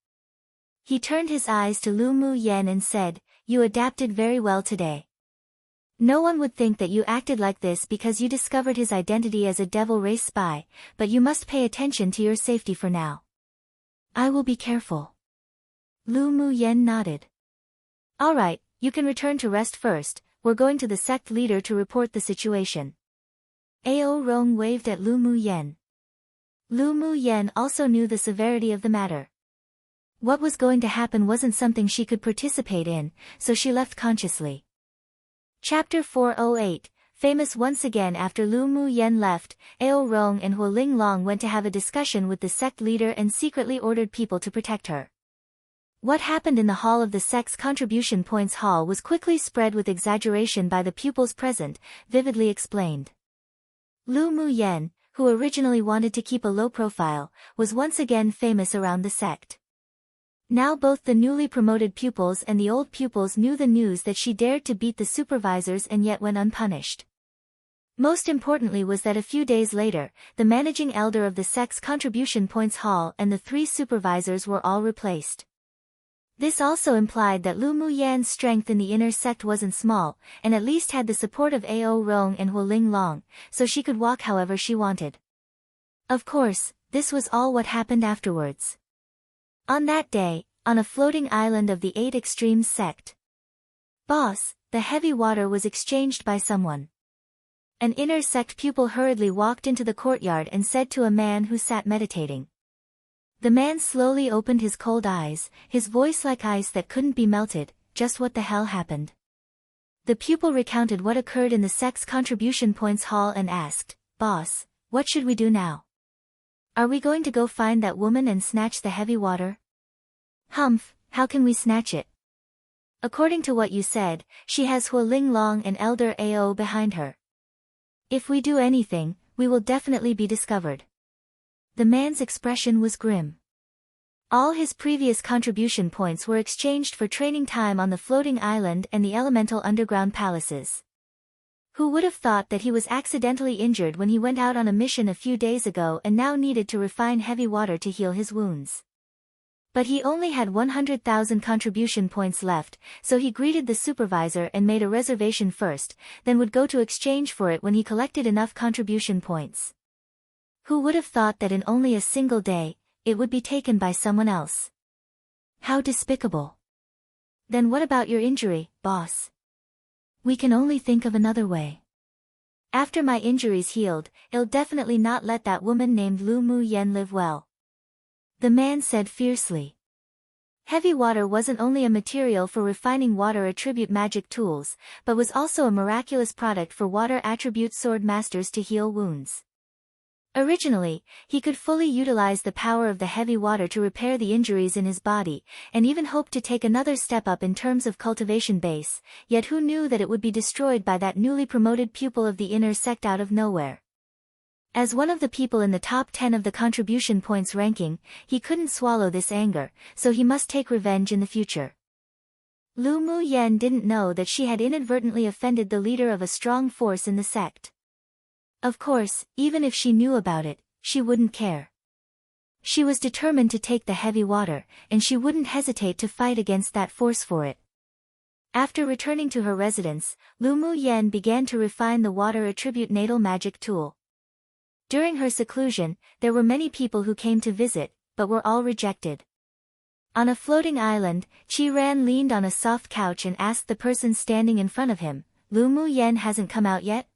He turned his eyes to Lu Mu Yen and said, "You adapted very well today. No one would think that you acted like this because you discovered his identity as a devil race spy, but you must pay attention to your safety for now." "I will be careful." Lu Mu Yen nodded. "All right, you can return to rest first, we're going to the sect leader to report the situation." Ao Rong waved at Lu Mu Yen. Lu Mu Yen also knew the severity of the matter. What was going to happen wasn't something she could participate in, so she left consciously. Chapter 408, famous once again. After Lu Mu Yen left, Ao Rong and Huoling Long went to have a discussion with the sect leader and secretly ordered people to protect her. What happened in the hall of the sect's contribution points hall was quickly spread with exaggeration by the pupils present, vividly explained. Lu Mu Yen, who originally wanted to keep a low profile, was once again famous around the sect. Now both the newly promoted pupils and the old pupils knew the news that she dared to beat the supervisors and yet went unpunished. Most importantly was that a few days later, the managing elder of the sect's contribution points hall and the 3 supervisors were all replaced. This also implied that Lu Mu Yan's strength in the inner sect wasn't small, and at least had the support of Ao Rong and Huoling Long, so she could walk however she wanted. Of course, this was all what happened afterwards. On that day, on a floating island of the 8 Extremes sect. "Boss, the heavy water was exchanged by someone." An inner sect pupil hurriedly walked into the courtyard and said to a man who sat meditating. The man slowly opened his cold eyes, his voice like ice that couldn't be melted. "Just what the hell happened?" The pupil recounted what occurred in the sect's contribution points hall and asked, "Boss, what should we do now? Are we going to go find that woman and snatch the heavy water?" "Humph, how can we snatch it? According to what you said, she has Huoling Long and Elder Ao behind her. If we do anything, we will definitely be discovered." The man's expression was grim. All his previous contribution points were exchanged for training time on the floating island and the elemental underground palaces. Who would have thought that he was accidentally injured when he went out on a mission a few days ago and now needed to refine heavy water to heal his wounds? But he only had 100,000 contribution points left, so he greeted the supervisor and made a reservation first, then would go to exchange for it when he collected enough contribution points. Who would have thought that in only a single day, it would be taken by someone else? How despicable. Then what about your injury, boss? We can only think of another way. After my injury's healed, I'll definitely not let that woman named Lu Mu Yen live well. The man said fiercely. Heavy water wasn't only a material for refining water attribute magic tools, but was also a miraculous product for water attribute sword masters to heal wounds. Originally, he could fully utilize the power of the heavy water to repair the injuries in his body, and even hoped to take another step up in terms of cultivation base, yet who knew that it would be destroyed by that newly promoted pupil of the inner sect out of nowhere. As one of the people in the top 10 of the contribution points ranking, he couldn't swallow this anger, so he must take revenge in the future. Lu Mu Yen didn't know that she had inadvertently offended the leader of a strong force in the sect. Of course, even if she knew about it, she wouldn't care. She was determined to take the heavy water, and she wouldn't hesitate to fight against that force for it. After returning to her residence, Lu Mu Yen began to refine the water attribute natal magic tool. During her seclusion, there were many people who came to visit, but were all rejected. On a floating island, Ran leaned on a soft couch and asked the person standing in front of him, "Lu Mu Yen hasn't come out yet?"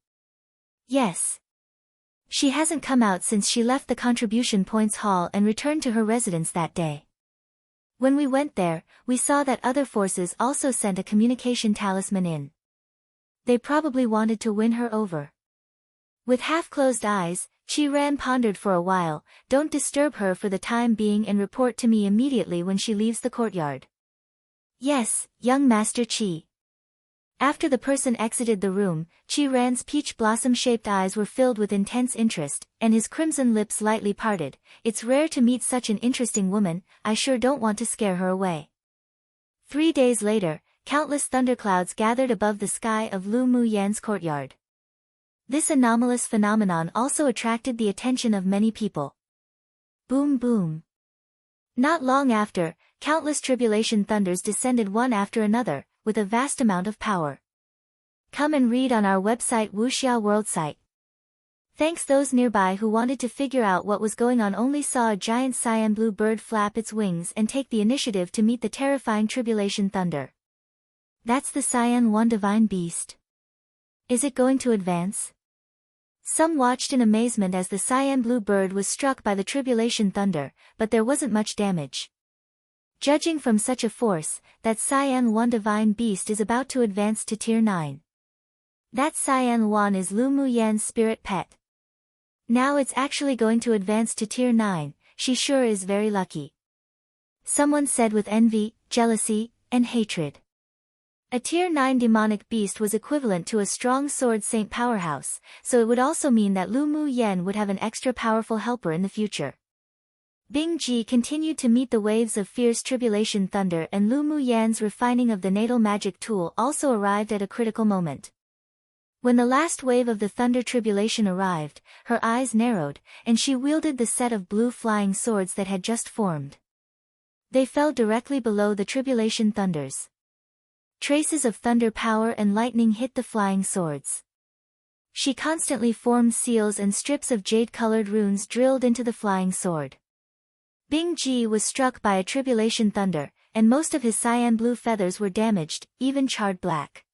"Yes. She hasn't come out since she left the contribution points hall and returned to her residence that day. When we went there, we saw that other forces also sent a communication talisman in. They probably wanted to win her over." With half-closed eyes, Ran pondered for a while. "Don't disturb her for the time being and report to me immediately when she leaves the courtyard." "Yes, young Master Qi." After the person exited the room, Ran's peach blossom-shaped eyes were filled with intense interest, and his crimson lips lightly parted. "It's rare to meet such an interesting woman, I sure don't want to scare her away." 3 days later, countless thunderclouds gathered above the sky of Lu Mu Yan's courtyard. This anomalous phenomenon also attracted the attention of many people. Boom boom. Not long after, countless tribulation thunders descended one after another, with a vast amount of power. Come and read on our website Wuxia World site. Thanks. Those nearby who wanted to figure out what was going on only saw a giant cyan blue bird flap its wings and take the initiative to meet the terrifying tribulation thunder. That's the Cyan One divine beast. Is it going to advance? Some watched in amazement as the cyan blue bird was struck by the tribulation thunder, but there wasn't much damage. Judging from such a force, that Cyan One divine beast is about to advance to Tier 9. That Cyan One is Lu Mu Yan's spirit pet. Now it's actually going to advance to Tier 9, she sure is very lucky. Someone said with envy, jealousy, and hatred. A Tier 9 demonic beast was equivalent to a strong sword saint powerhouse, so it would also mean that Lu Mu Yan would have an extra powerful helper in the future. Bing Ji continued to meet the waves of fierce tribulation thunder, and Lu Mu Yan's refining of the natal magic tool also arrived at a critical moment. When the last wave of the thunder tribulation arrived, her eyes narrowed, and she wielded the set of blue flying swords that had just formed. They fell directly below the tribulation thunders. Traces of thunder power and lightning hit the flying swords. She constantly formed seals and strips of jade-colored runes drilled into the flying sword. Bing Ji was struck by a tribulation thunder, and most of his cyan blue feathers were damaged, even charred black.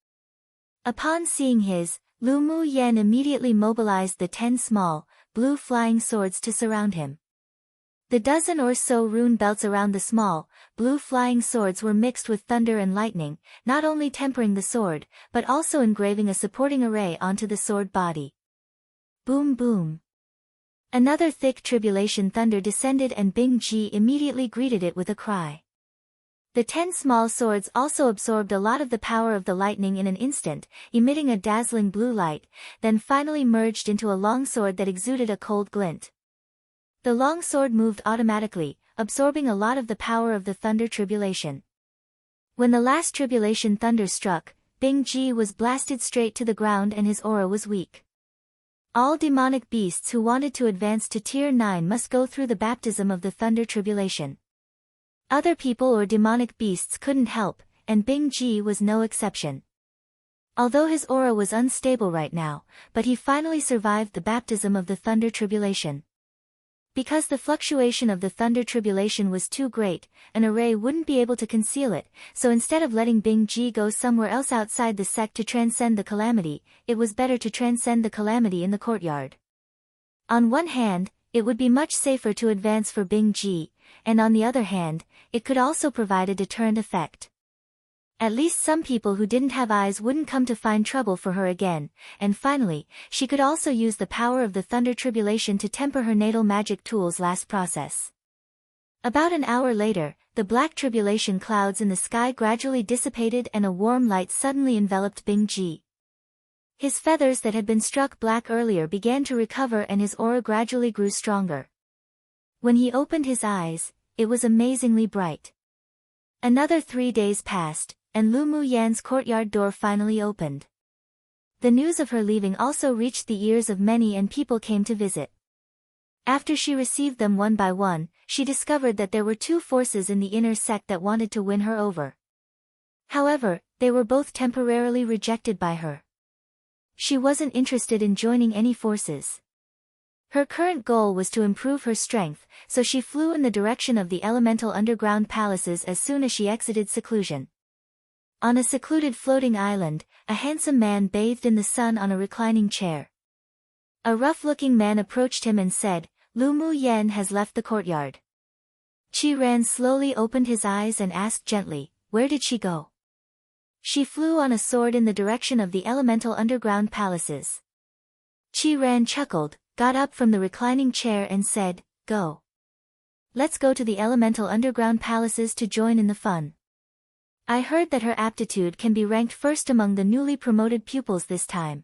Upon seeing his, Lu Mu Yan immediately mobilized the 10 small, blue flying swords to surround him. The dozen or so rune belts around the small, blue flying swords were mixed with thunder and lightning, not only tempering the sword, but also engraving a supporting array onto the sword body. Boom boom. Another thick tribulation thunder descended, and Bing Ji immediately greeted it with a cry. The 10 small swords also absorbed a lot of the power of the lightning in an instant, emitting a dazzling blue light, then finally merged into a long sword that exuded a cold glint. The long sword moved automatically, absorbing a lot of the power of the thunder tribulation. When the last tribulation thunder struck, Bing Ji was blasted straight to the ground and his aura was weak. All demonic beasts who wanted to advance to Tier 9 must go through the baptism of the thunder tribulation. Other people or demonic beasts couldn't help, and Bing Ji was no exception. Although his aura was unstable right now, but he finally survived the baptism of the thunder tribulation. Because the fluctuation of the thunder tribulation was too great, an array wouldn't be able to conceal it, so instead of letting Bing Ji go somewhere else outside the sect to transcend the calamity, it was better to transcend the calamity in the courtyard. On one hand, it would be much safer to advance for Bing Ji, and on the other hand, it could also provide a deterrent effect. At least some people who didn't have eyes wouldn't come to find trouble for her again, and finally, she could also use the power of the thunder tribulation to temper her natal magic tool's last process. About an hour later, the black tribulation clouds in the sky gradually dissipated and a warm light suddenly enveloped Bing Ji. His feathers that had been struck black earlier began to recover and his aura gradually grew stronger. When he opened his eyes, it was amazingly bright. Another 3 days passed, and Lu Mu Yan's courtyard door finally opened. The news of her leaving also reached the ears of many and people came to visit. After she received them one by one, she discovered that there were two forces in the inner sect that wanted to win her over. However, they were both temporarily rejected by her. She wasn't interested in joining any forces. Her current goal was to improve her strength, so she flew in the direction of the elemental underground palaces as soon as she exited seclusion. On a secluded floating island, a handsome man bathed in the sun on a reclining chair. A rough-looking man approached him and said, "Lu Mu Yan has left the courtyard." Qi Ran slowly opened his eyes and asked gently, "Where did she go?" "She flew on a sword in the direction of the elemental underground palaces." Qi Ran chuckled, got up from the reclining chair and said, "Go. Let's go to the elemental underground palaces to join in the fun. I heard that her aptitude can be ranked first among the newly promoted pupils this time.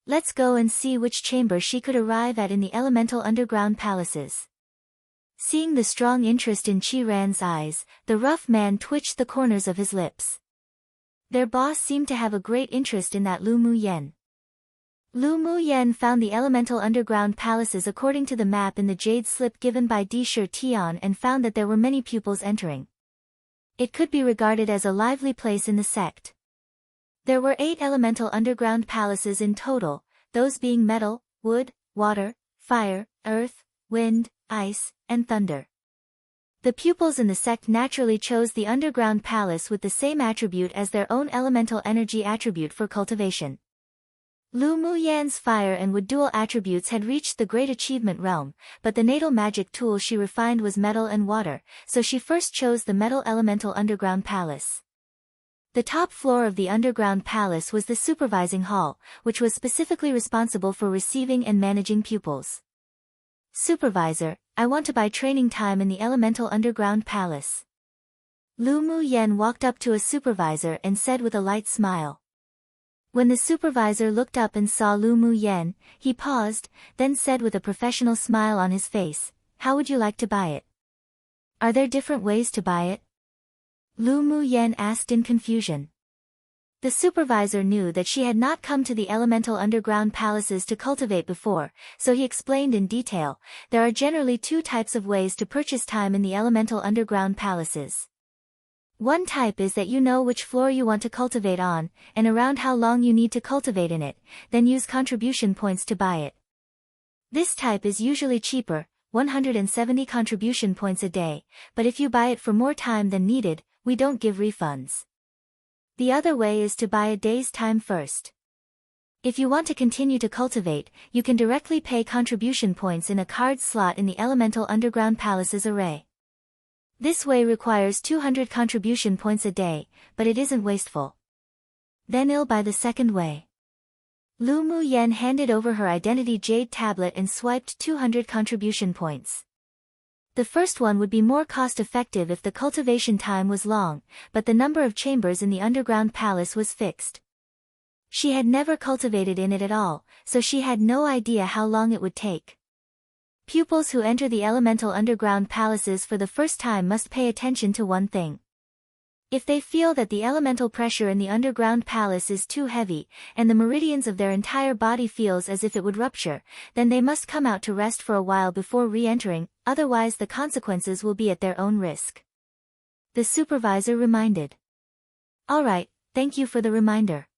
Let's go and see which chamber she could arrive at in the elemental underground palaces." Seeing the strong interest in Qi Ran's eyes, the rough man twitched the corners of his lips. Their boss seemed to have a great interest in that Lu Mu Yan. Lu Mu Yan found the elemental underground palaces according to the map in the jade slip given by Di Shi Tian and found that there were many pupils entering. It could be regarded as a lively place in the sect. There were 8 elemental underground palaces in total, those being metal, wood, water, fire, earth, wind, ice, and thunder. The pupils in the sect naturally chose the underground palace with the same attribute as their own elemental energy attribute for cultivation. Lu Mu Yan's fire and wood dual attributes had reached the great achievement realm, but the natal magic tool she refined was metal and water, so she first chose the metal elemental underground palace. The top floor of the underground palace was the supervising hall, which was specifically responsible for receiving and managing pupils. "Supervisor, I want to buy training time in the elemental underground palace." Lu Mu Yan walked up to a supervisor and said with a light smile. When the supervisor looked up and saw Lu Mu Yan, he paused, then said with a professional smile on his face, "How would you like to buy it? Are there different ways to buy it?" Lu Mu Yan asked in confusion. The supervisor knew that she had not come to the elemental underground palaces to cultivate before, so he explained in detail, there are generally 2 types of ways to purchase time in the elemental underground palaces. One type is that you know which floor you want to cultivate on, and around how long you need to cultivate in it, then use contribution points to buy it. This type is usually cheaper, 170 contribution points a day, but if you buy it for more time than needed, we don't give refunds. The other way is to buy a day's time first. If you want to continue to cultivate, you can directly pay contribution points in a card slot in the elemental underground palaces array. This way requires 200 contribution points a day, but it isn't wasteful. Then I'll buy the second way. Lu Mu Yan handed over her identity jade tablet and swiped 200 contribution points. The first one would be more cost-effective if the cultivation time was long, but the number of chambers in the underground palace was fixed. She had never cultivated in it at all, so she had no idea how long it would take. Pupils who enter the elemental underground palaces for the first time must pay attention to one thing. If they feel that the elemental pressure in the underground palace is too heavy, and the meridians of their entire body feels as if it would rupture, then they must come out to rest for a while before re-entering, otherwise the consequences will be at their own risk. The supervisor reminded. "Alright, thank you for the reminder."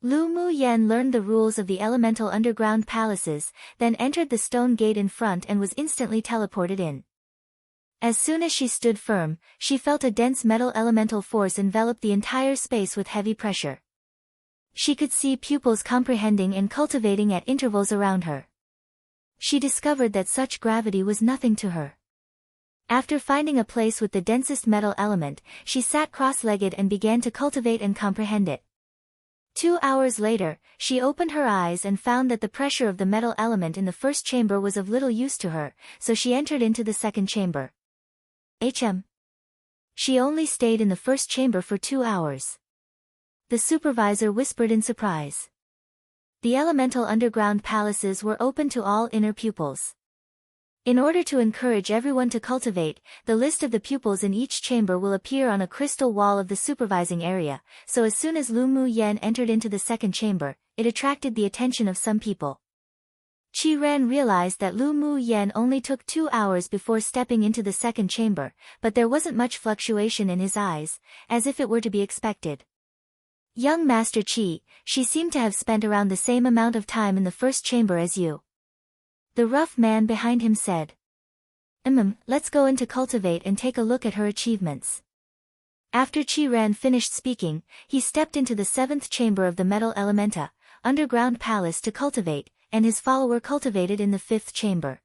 Lu Mu Yan learned the rules of the elemental underground palaces, then entered the stone gate in front and was instantly teleported in. As soon as she stood firm, she felt a dense metal elemental force envelop the entire space with heavy pressure. She could see pupils comprehending and cultivating at intervals around her. She discovered that such gravity was nothing to her. After finding a place with the densest metal element, she sat cross-legged and began to cultivate and comprehend it. 2 hours later, she opened her eyes and found that the pressure of the metal element in the first chamber was of little use to her, so she entered into the second chamber. She only stayed in the first chamber for 2 hours. The supervisor whispered in surprise. The elemental underground palaces were open to all inner pupils. In order to encourage everyone to cultivate, the list of the pupils in each chamber will appear on a crystal wall of the supervising area, so as soon as Lu Mu Yen entered into the second chamber, it attracted the attention of some people. Qi Ran realized that Lu Mu Yen only took 2 hours before stepping into the second chamber, but there wasn't much fluctuation in his eyes, as if it were to be expected. Young Master Qi, she seemed to have spent around the same amount of time in the first chamber as you. The rough man behind him said. Let's go in to cultivate and take a look at her achievements. After Qi Ran finished speaking, he stepped into the 7th chamber of the Metal Elementa, underground palace to cultivate, and his follower cultivated in the 5th chamber.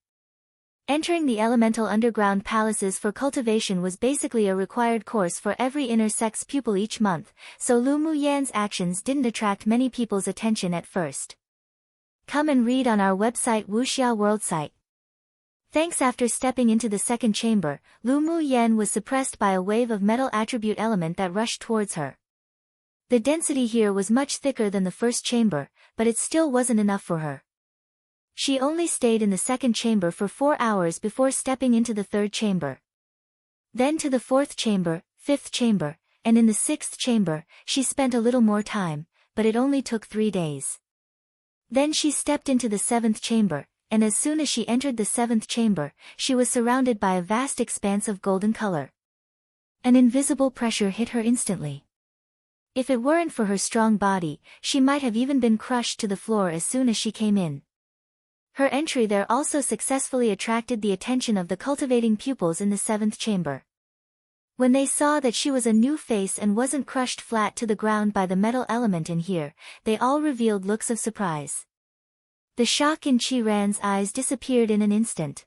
Entering the elemental underground palaces for cultivation was basically a required course for every inner sex pupil each month, so Lu Mu Yan's actions didn't attract many people's attention at first. Come and read on our website Wuxia World site. Thanks. After stepping into the second chamber, Lu Mu Yen was suppressed by a wave of metal attribute element that rushed towards her. The density here was much thicker than the first chamber, but it still wasn't enough for her. She only stayed in the second chamber for 4 hours before stepping into the third chamber. Then to the 4th chamber, 5th chamber, and in the 6th chamber, she spent a little more time, but it only took 3 days. Then she stepped into the 7th chamber, and as soon as she entered the 7th chamber, she was surrounded by a vast expanse of golden color. An invisible pressure hit her instantly. If it weren't for her strong body, she might have even been crushed to the floor as soon as she came in. Her entry there also successfully attracted the attention of the cultivating pupils in the 7th chamber. When they saw that she was a new face and wasn't crushed flat to the ground by the metal element in here, they all revealed looks of surprise. The shock in Qi Ran's eyes disappeared in an instant.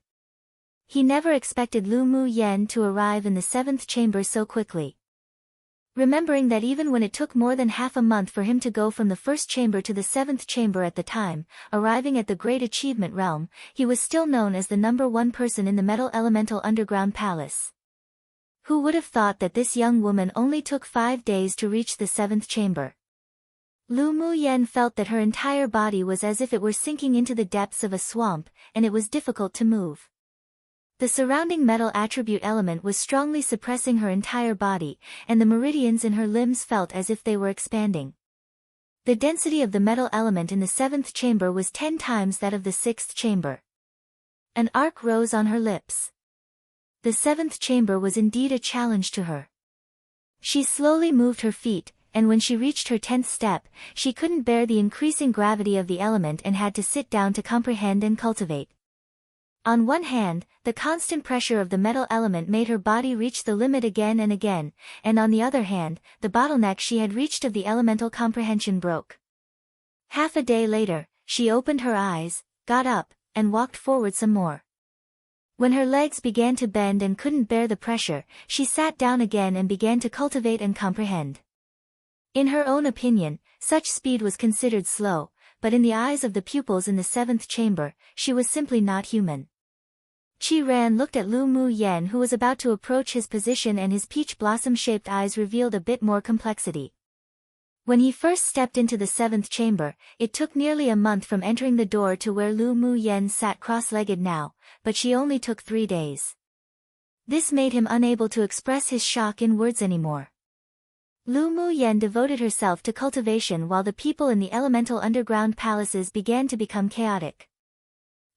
He never expected Lu Mu Yen to arrive in the 7th chamber so quickly. Remembering that even when it took more than half a month for him to go from the 1st chamber to the 7th chamber at the time, arriving at the Great Achievement Realm, he was still known as the #1 person in the Metal Elemental Underground Palace. Who would have thought that this young woman only took 5 days to reach the 7th chamber? Lu Mu Yen felt that her entire body was as if it were sinking into the depths of a swamp, and it was difficult to move. The surrounding metal attribute element was strongly suppressing her entire body, and the meridians in her limbs felt as if they were expanding. The density of the metal element in the 7th chamber was 10 times that of the 6th chamber. An arc rose on her lips. The 7th chamber was indeed a challenge to her. She slowly moved her feet, and when she reached her 10th step, she couldn't bear the increasing gravity of the element and had to sit down to comprehend and cultivate. On one hand, the constant pressure of the metal element made her body reach the limit again and again, and on the other hand, the bottleneck she had reached of the elemental comprehension broke. Half a day later, she opened her eyes, got up, and walked forward some more. When her legs began to bend and couldn't bear the pressure, she sat down again and began to cultivate and comprehend. In her own opinion, such speed was considered slow, but in the eyes of the pupils in the 7th chamber, she was simply not human. Qi Ran looked at Lu Mu Yen, who was about to approach his position, and his peach blossom-shaped eyes revealed a bit more complexity. When he first stepped into the 7th chamber, it took nearly a month from entering the door to where Lu Mu Yen sat cross-legged now, but she only took 3 days. This made him unable to express his shock in words anymore. Lu Mu Yen devoted herself to cultivation while the people in the elemental underground palaces began to become chaotic.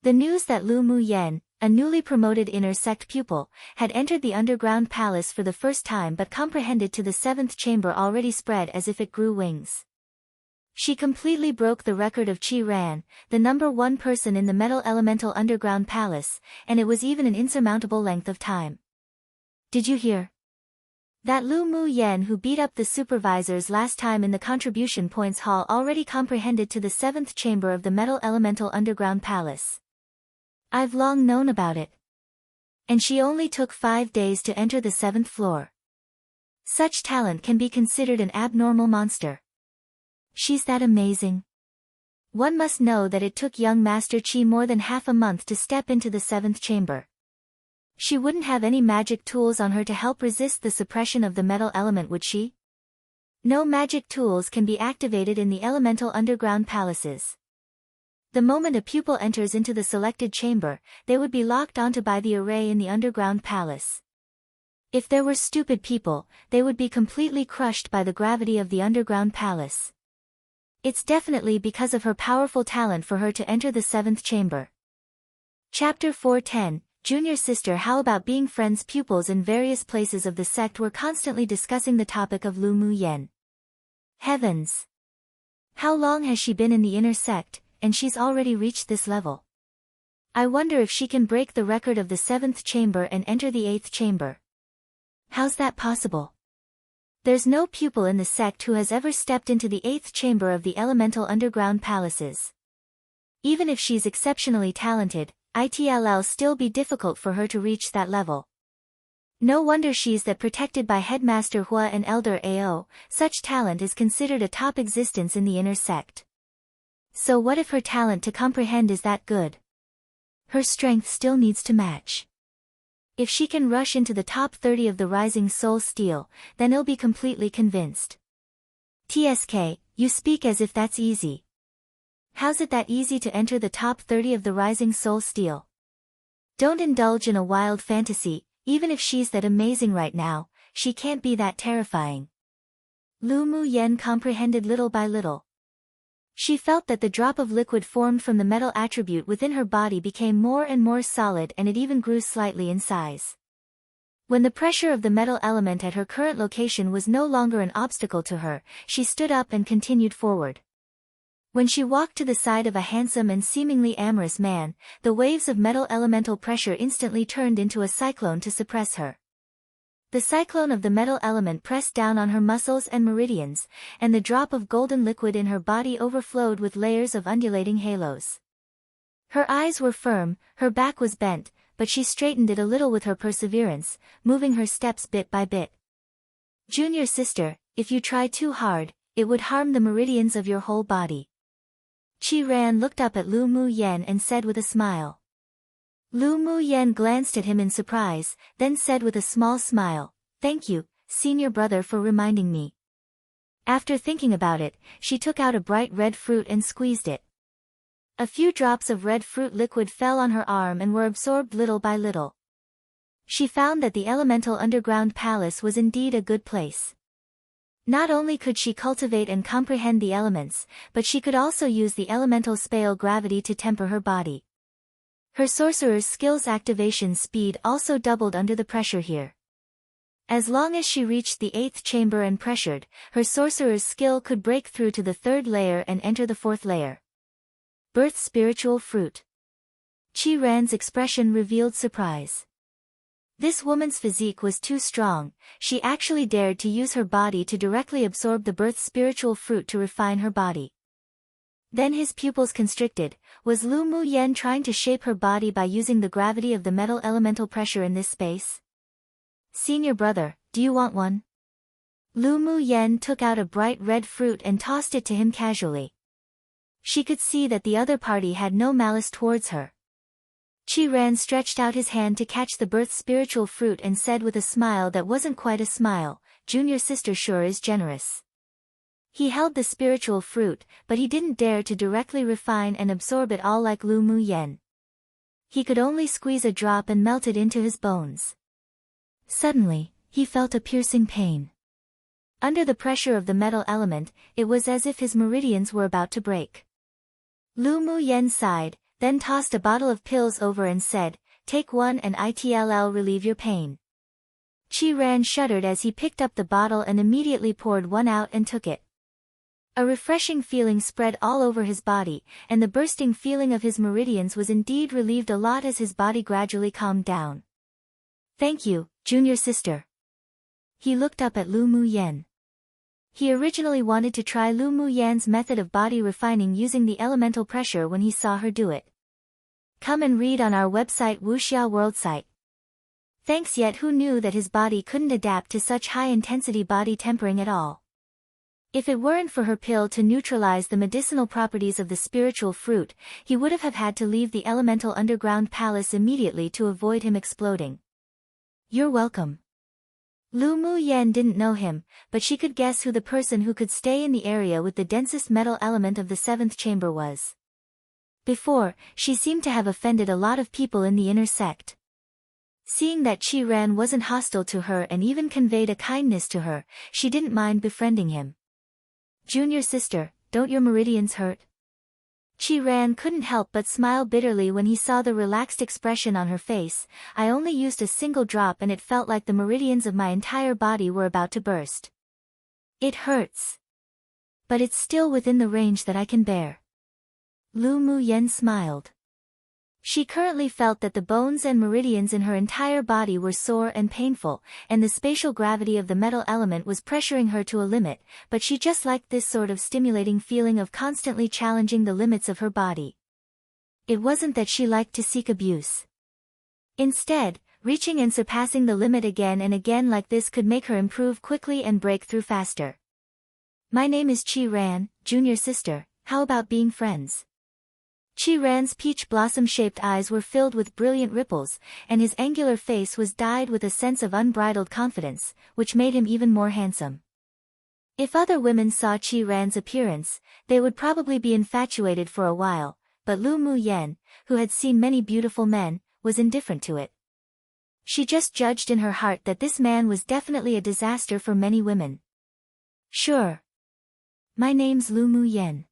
The news that Lu Mu Yen, a newly promoted inner sect pupil, had entered the underground palace for the first time but comprehended to the 7th chamber already spread as if it grew wings. She completely broke the record of Qi Ran, the #1 person in the metal elemental underground palace, and it was even an insurmountable length of time. Did you hear? That Lu Mu Yen who beat up the supervisors last time in the contribution points hall already comprehended to the 7th chamber of the metal elemental underground palace. I've long known about it. And she only took 5 days to enter the 7th floor. Such talent can be considered an abnormal monster. She's that amazing. One must know that it took young Master Qi more than half a month to step into the 7th chamber. She wouldn't have any magic tools on her to help resist the suppression of the metal element, would she? No magic tools can be activated in the elemental underground palaces. The moment a pupil enters into the selected chamber, they would be locked onto by the array in the underground palace. If there were stupid people, they would be completely crushed by the gravity of the underground palace. It's definitely because of her powerful talent for her to enter the 7th chamber. Chapter 410, Junior Sister. How about being friends? Pupils in various places of the sect were constantly discussing the topic of Lu Mu Yen. Heavens! How long has she been in the inner sect, and she's already reached this level? I wonder if she can break the record of the 7th chamber and enter the 8th chamber. How's that possible? There's no pupil in the sect who has ever stepped into the 8th chamber of the elemental underground palaces. Even if she's exceptionally talented, it'll still be difficult for her to reach that level. No wonder she's that protected by Headmaster Hua and Elder Ao. Such talent is considered a top existence in the inner sect. So what if her talent to comprehend is that good? Her strength still needs to match. If she can rush into the top 30 of the Rising Soul Steel, then I'll be completely convinced. TSK, you speak as if that's easy. How's it that easy to enter the top 30 of the Rising Soul Steel? Don't indulge in a wild fantasy. Even if she's that amazing right now, she can't be that terrifying. Lu Mu Yen comprehended little by little. She felt that the drop of liquid formed from the metal attribute within her body became more and more solid, and it even grew slightly in size. When the pressure of the metal element at her current location was no longer an obstacle to her, she stood up and continued forward. When she walked to the side of a handsome and seemingly amorous man, the waves of metal elemental pressure instantly turned into a cyclone to suppress her. The cyclone of the metal element pressed down on her muscles and meridians, and the drop of golden liquid in her body overflowed with layers of undulating halos. Her eyes were firm, her back was bent, but she straightened it a little with her perseverance, moving her steps bit by bit. Junior Sister, if you try too hard, it would harm the meridians of your whole body. Qi Ran looked up at Lu Mu Yen and said with a smile. Lu Mu Yen glanced at him in surprise, then said with a small smile, "Thank you, senior brother, for reminding me." After thinking about it, she took out a bright red fruit and squeezed it. A few drops of red fruit liquid fell on her arm and were absorbed little by little. She found that the elemental underground palace was indeed a good place. Not only could she cultivate and comprehend the elements, but she could also use the elemental spale gravity to temper her body. Her sorcerer's skill's activation speed also doubled under the pressure here. As long as she reached the 8th chamber and pressured, her sorcerer's skill could break through to the 3rd layer and enter the 4th layer. Birth spiritual fruit. Qi Ran's expression revealed surprise. This woman's physique was too strong. She actually dared to use her body to directly absorb the birth spiritual fruit to refine her body. Then his pupils constricted. Was Lu Mu Yen trying to shape her body by using the gravity of the metal elemental pressure in this space? Senior brother, do you want one? Lu Mu Yen took out a bright red fruit and tossed it to him casually. She could see that the other party had no malice towards her. Qi Ran stretched out his hand to catch the birth spiritual fruit and said with a smile that wasn't quite a smile, "Junior Sister sure is generous." He held the spiritual fruit, but he didn't dare to directly refine and absorb it all like Lu Mu Yen. He could only squeeze a drop and melt it into his bones. Suddenly, he felt a piercing pain. Under the pressure of the metal element, it was as if his meridians were about to break. Lu Mu Yen sighed, then tossed a bottle of pills over and said, "Take one and it'll relieve your pain." Qi Ran shuddered as he picked up the bottle and immediately poured one out and took it. A refreshing feeling spread all over his body, and the bursting feeling of his meridians was indeed relieved a lot as his body gradually calmed down. "Thank you, Junior Sister." He looked up at Lu Mu Yen. He originally wanted to try Lu Mu Yan's method of body refining using the elemental pressure when he saw her do it. Come and read on our website Wuxia World site. Thanks, yet who knew that his body couldn't adapt to such high-intensity body tempering at all? If it weren't for her pill to neutralize the medicinal properties of the spiritual fruit, he would have had to leave the elemental underground palace immediately to avoid him exploding. You're welcome. Lu Mu Yen didn't know him, but she could guess who the person who could stay in the area with the densest metal element of the seventh chamber was. Before, she seemed to have offended a lot of people in the inner sect. Seeing that Qi Ran wasn't hostile to her and even conveyed a kindness to her, she didn't mind befriending him. Junior sister, don't your meridians hurt? Qi Ran couldn't help but smile bitterly when he saw the relaxed expression on her face. I only used a single drop and it felt like the meridians of my entire body were about to burst. It hurts. But it's still within the range that I can bear. Lu Mu Yen smiled. She currently felt that the bones and meridians in her entire body were sore and painful, and the spatial gravity of the metal element was pressuring her to a limit, but she just liked this sort of stimulating feeling of constantly challenging the limits of her body. It wasn't that she liked to seek abuse. Instead, reaching and surpassing the limit again and again like this could make her improve quickly and break through faster. My name is Qi Ran, junior sister, how about being friends? Qi Ran's peach blossom-shaped eyes were filled with brilliant ripples, and his angular face was dyed with a sense of unbridled confidence, which made him even more handsome. If other women saw Qi Ran's appearance, they would probably be infatuated for a while, but Lu Mu Yen, who had seen many beautiful men, was indifferent to it. She just judged in her heart that this man was definitely a disaster for many women. Sure. My name's Lu Mu Yen.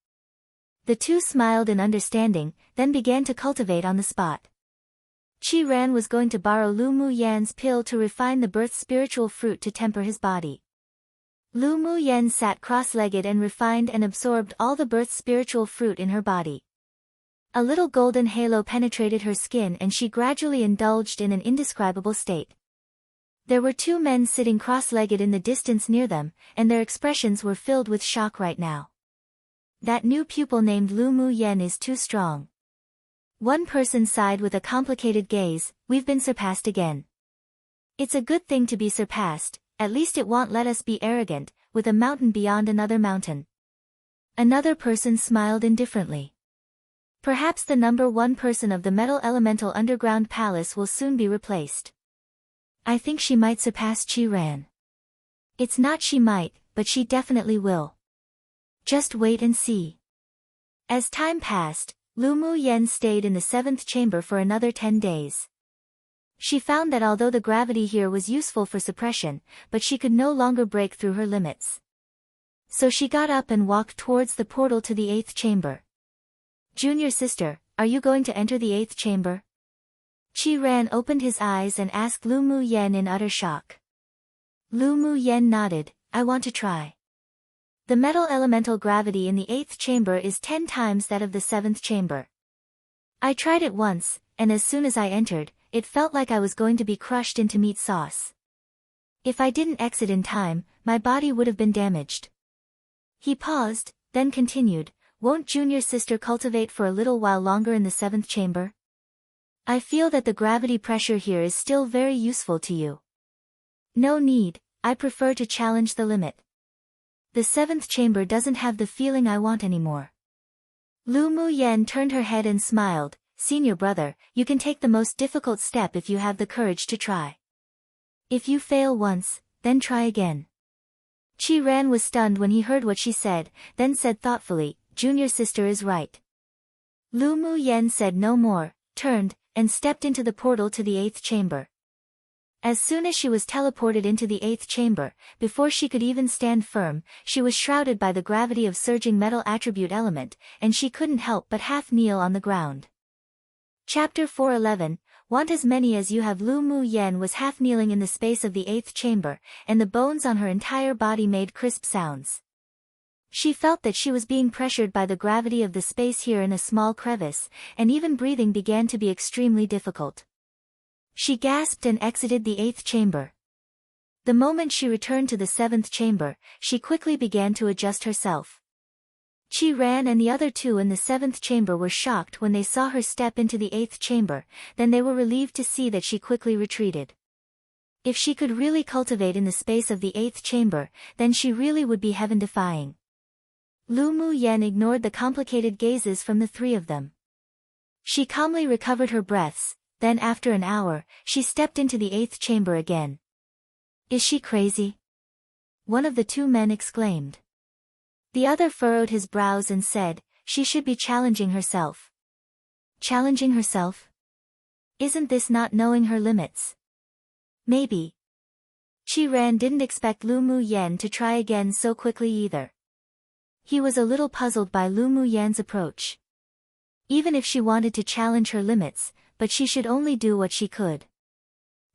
The two smiled in understanding, then began to cultivate on the spot. Qi Ran was going to borrow Lu Mu Yan's pill to refine the birth spiritual fruit to temper his body. Lu Mu Yen sat cross-legged and refined and absorbed all the birth spiritual fruit in her body. A little golden halo penetrated her skin and she gradually indulged in an indescribable state. There were two men sitting cross-legged in the distance near them, and their expressions were filled with shock right now. That new pupil named Lu Mu Yen is too strong. One person sighed with a complicated gaze, we've been surpassed again. It's a good thing to be surpassed, at least it won't let us be arrogant, with a mountain beyond another mountain. Another person smiled indifferently. Perhaps the number one person of the metal elemental underground palace will soon be replaced. I think she might surpass Qi Ran. It's not she might, but she definitely will. Just wait and see. As time passed, Lu Mu Yen stayed in the seventh chamber for another 10 days. She found that although the gravity here was useful for suppression, but she could no longer break through her limits. So she got up and walked towards the portal to the 8th chamber. Junior sister, are you going to enter the 8th chamber? Qi Ran opened his eyes and asked Lu Mu Yen in utter shock. Lu Mu Yen nodded, I want to try. The metal elemental gravity in the 8th chamber is 10 times that of the 7th chamber. I tried it once, and as soon as I entered, it felt like I was going to be crushed into meat sauce. If I didn't exit in time, my body would have been damaged. He paused, then continued, won't junior sister cultivate for a little while longer in the 7th chamber? I feel that the gravity pressure here is still very useful to you. No need, I prefer to challenge the limit. The 7th chamber doesn't have the feeling I want anymore. Lu Mu Yen turned her head and smiled, senior brother, you can take the most difficult step if you have the courage to try. If you fail once, then try again. Qi Ran was stunned when he heard what she said, then said thoughtfully, junior sister is right. Lu Mu Yen said no more, turned, and stepped into the portal to the 8th chamber. As soon as she was teleported into the 8th chamber, before she could even stand firm, she was shrouded by the gravity of surging metal attribute element, and she couldn't help but half kneel on the ground. Chapter 411, Want as many as you have. Lu Mu Yen was half kneeling in the space of the 8th chamber, and the bones on her entire body made crisp sounds. She felt that she was being pressured by the gravity of the space here in a small crevice, and even breathing began to be extremely difficult. She gasped and exited the 8th chamber. The moment she returned to the 7th chamber, she quickly began to adjust herself. Qi Ran and the other two in the 7th chamber were shocked when they saw her step into the 8th chamber, then they were relieved to see that she quickly retreated. If she could really cultivate in the space of the 8th chamber, then she really would be heaven-defying. Lu Mu Yen ignored the complicated gazes from the three of them. She calmly recovered her breaths, then after an hour, she stepped into the 8th chamber again. Is she crazy? One of the two men exclaimed. The other furrowed his brows and said, she should be challenging herself. Challenging herself? Isn't this not knowing her limits? Maybe. Qi Ran didn't expect Lu Mu Yen to try again so quickly either. He was a little puzzled by Lu Mu Yen's approach. Even if she wanted to challenge her limits, but she should only do what she could.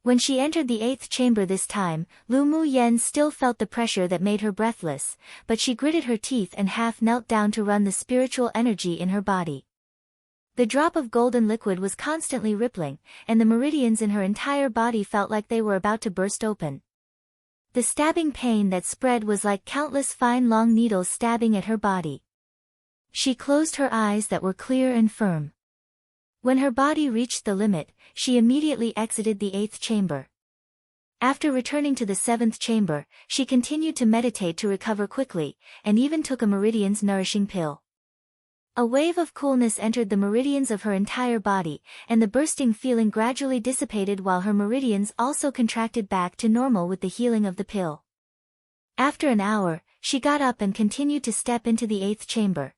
When she entered the 8th chamber this time, Lu Mu Yen still felt the pressure that made her breathless, but she gritted her teeth and half knelt down to run the spiritual energy in her body. The drop of golden liquid was constantly rippling, and the meridians in her entire body felt like they were about to burst open. The stabbing pain that spread was like countless fine long needles stabbing at her body. She closed her eyes that were clear and firm. When her body reached the limit, she immediately exited the 8th chamber. After returning to the 7th chamber, she continued to meditate to recover quickly, and even took a meridian's nourishing pill. A wave of coolness entered the meridians of her entire body, and the bursting feeling gradually dissipated while her meridians also contracted back to normal with the healing of the pill. After an hour, she got up and continued to step into the 8th chamber.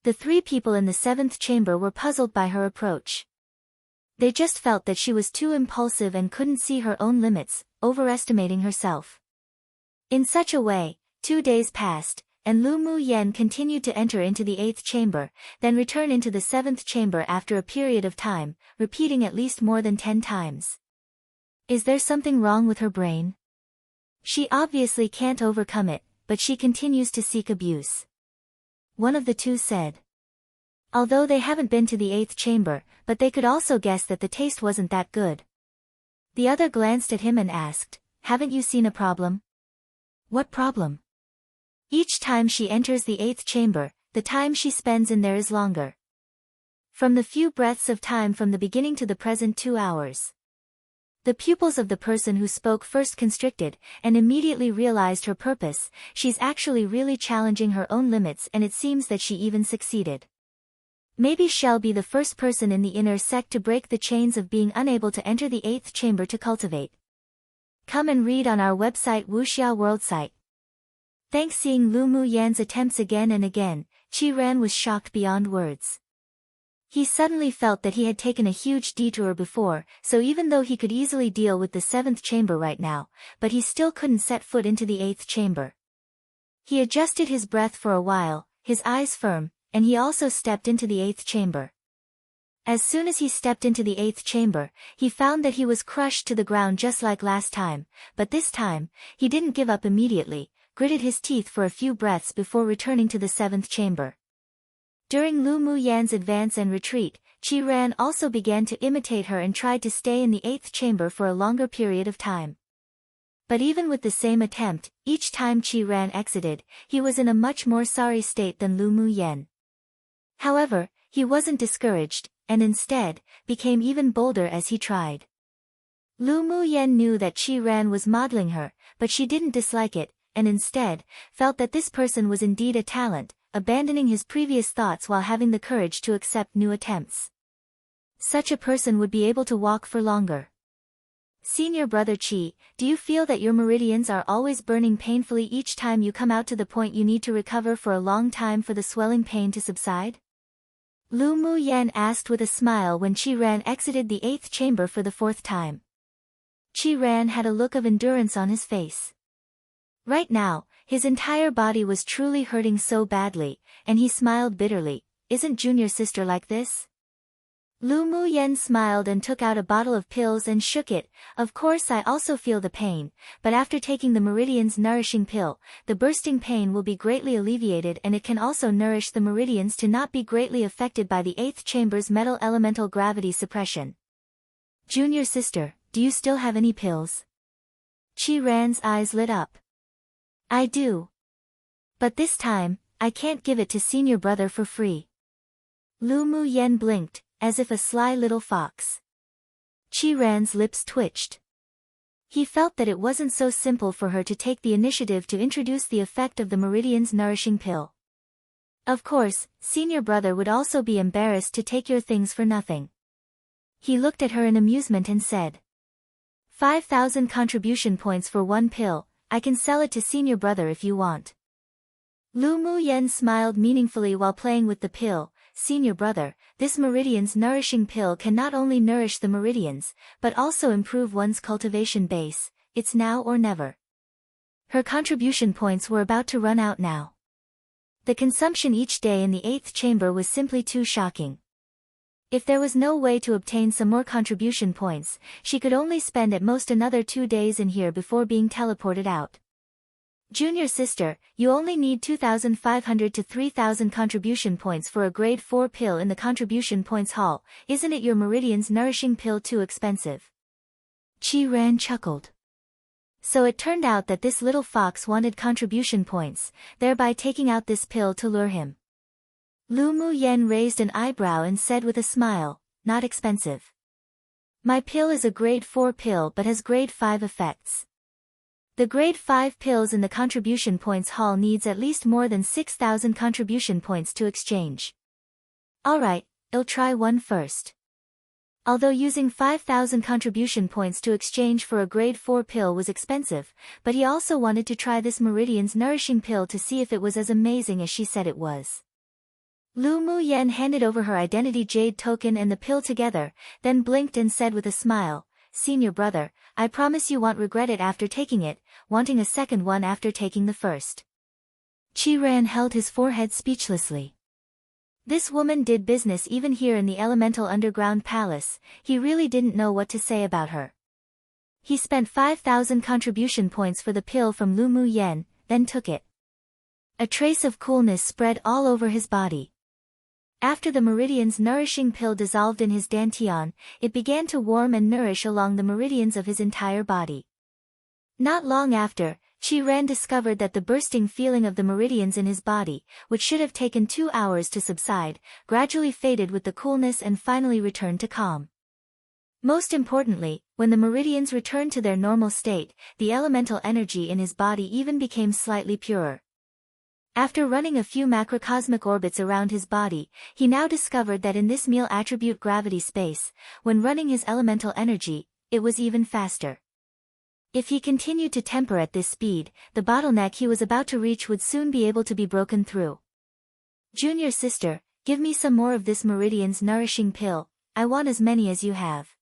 The three people in the 7th chamber were puzzled by her approach. They just felt that she was too impulsive and couldn't see her own limits, overestimating herself. In such a way, 2 days passed, and Lu Mu Yen continued to enter into the 8th chamber, then return into the 7th chamber after a period of time, repeating at least more than 10 times. Is there something wrong with her brain? She obviously can't overcome it, but she continues to seek abuse. One of the two said. Although they haven't been to the 8th chamber, but they could also guess that the taste wasn't that good. The other glanced at him and asked, haven't you seen a problem? What problem? Each time she enters the 8th chamber, the time she spends in there is longer. From the few breaths of time from the beginning to the present 2 hours. The pupils of the person who spoke first constricted, and immediately realized her purpose. She's actually really challenging her own limits, and it seems that she even succeeded. Maybe she'll be the first person in the inner sect to break the chains of being unable to enter the 8th chamber to cultivate. Come and read on our website Wuxia World site. Thanks. Seeing Lu Mu Yan's attempts again and again, Qi Ran was shocked beyond words. He suddenly felt that he had taken a huge detour before, so even though he could easily deal with the 7th chamber right now, but he still couldn't set foot into the 8th chamber. He adjusted his breath for a while, his eyes firm, and he also stepped into the 8th chamber. As soon as he stepped into the 8th chamber, he found that he was crushed to the ground just like last time, but this time, he didn't give up immediately, gritted his teeth for a few breaths before returning to the 7th chamber. During Lu Mu Yan's advance and retreat, Qi Ran also began to imitate her and tried to stay in the 8th chamber for a longer period of time. But even with the same attempt, each time Qi Ran exited, he was in a much more sorry state than Lu Mu Yan. However, he wasn't discouraged, and instead, became even bolder as he tried. Lu Mu Yan knew that Qi Ran was modeling her, but she didn't dislike it, and instead, felt that this person was indeed a talent, abandoning his previous thoughts while having the courage to accept new attempts. Such a person would be able to walk for longer. Senior Brother Qi, do you feel that your meridians are always burning painfully each time you come out to the point you need to recover for a long time for the swelling pain to subside? Lu Mu Yan asked with a smile when Qi Ran exited the 8th chamber for the 4th time. Qi Ran had a look of endurance on his face. Right now, his entire body was truly hurting so badly, and he smiled bitterly. Isn't junior sister like this? Lu Mu Yan smiled and took out a bottle of pills and shook it. Of course I also feel the pain, but after taking the meridian's nourishing pill, the bursting pain will be greatly alleviated, and it can also nourish the meridians to not be greatly affected by the 8th chamber's metal elemental gravity suppression. Junior sister, do you still have any pills? Qi Ran's eyes lit up. I do. But this time, I can't give it to senior brother for free. Lu Mu Yan blinked, as if a sly little fox. Qi Ran's lips twitched. He felt that it wasn't so simple for her to take the initiative to introduce the effect of the Meridian's nourishing pill. Of course, senior brother would also be embarrassed to take your things for nothing. He looked at her in amusement and said, 5,000 contribution points for one pill, I can sell it to senior brother if you want. Lu Mu Yen smiled meaningfully while playing with the pill. Senior brother, this Meridian's nourishing pill can not only nourish the Meridians, but also improve one's cultivation base. It's now or never. Her contribution points were about to run out now. The consumption each day in the 8th chamber was simply too shocking. If there was no way to obtain some more contribution points, she could only spend at most another 2 days in here before being teleported out. Junior sister, you only need 2,500 to 3,000 contribution points for a grade 4 pill in the contribution points hall. Isn't it your Meridian's nourishing pill too expensive? Qi Ran chuckled. So it turned out that this little fox wanted contribution points, thereby taking out this pill to lure him. Lu Mu Yen raised an eyebrow and said with a smile, not expensive. My pill is a grade 4 pill but has grade 5 effects. The grade 5 pills in the contribution points hall needs at least more than 6,000 contribution points to exchange. Alright, I'll try one first. Although using 5,000 contribution points to exchange for a grade 4 pill was expensive, but he also wanted to try this Meridian's nourishing pill to see if it was as amazing as she said it was. Lu Mu Yen handed over her identity jade token and the pill together, then blinked and said with a smile, Senior brother, I promise you won't regret it after taking it, wanting a second one after taking the first. Qi Ran held his forehead speechlessly. This woman did business even here in the elemental underground palace. He really didn't know what to say about her. He spent 5,000 contribution points for the pill from Lu Mu Yen, then took it. A trace of coolness spread all over his body. After the Meridian's nourishing pill dissolved in his dantian, it began to warm and nourish along the meridians of his entire body. Not long after, Qi Ran discovered that the bursting feeling of the meridians in his body, which should have taken 2 hours to subside, gradually faded with the coolness and finally returned to calm. Most importantly, when the meridians returned to their normal state, the elemental energy in his body even became slightly purer. After running a few macrocosmic orbits around his body, he now discovered that in this meal attribute gravity space, when running his elemental energy, it was even faster. If he continued to temper at this speed, the bottleneck he was about to reach would soon be able to be broken through. Junior sister, give me some more of this Meridian's nourishing pill, I want as many as you have.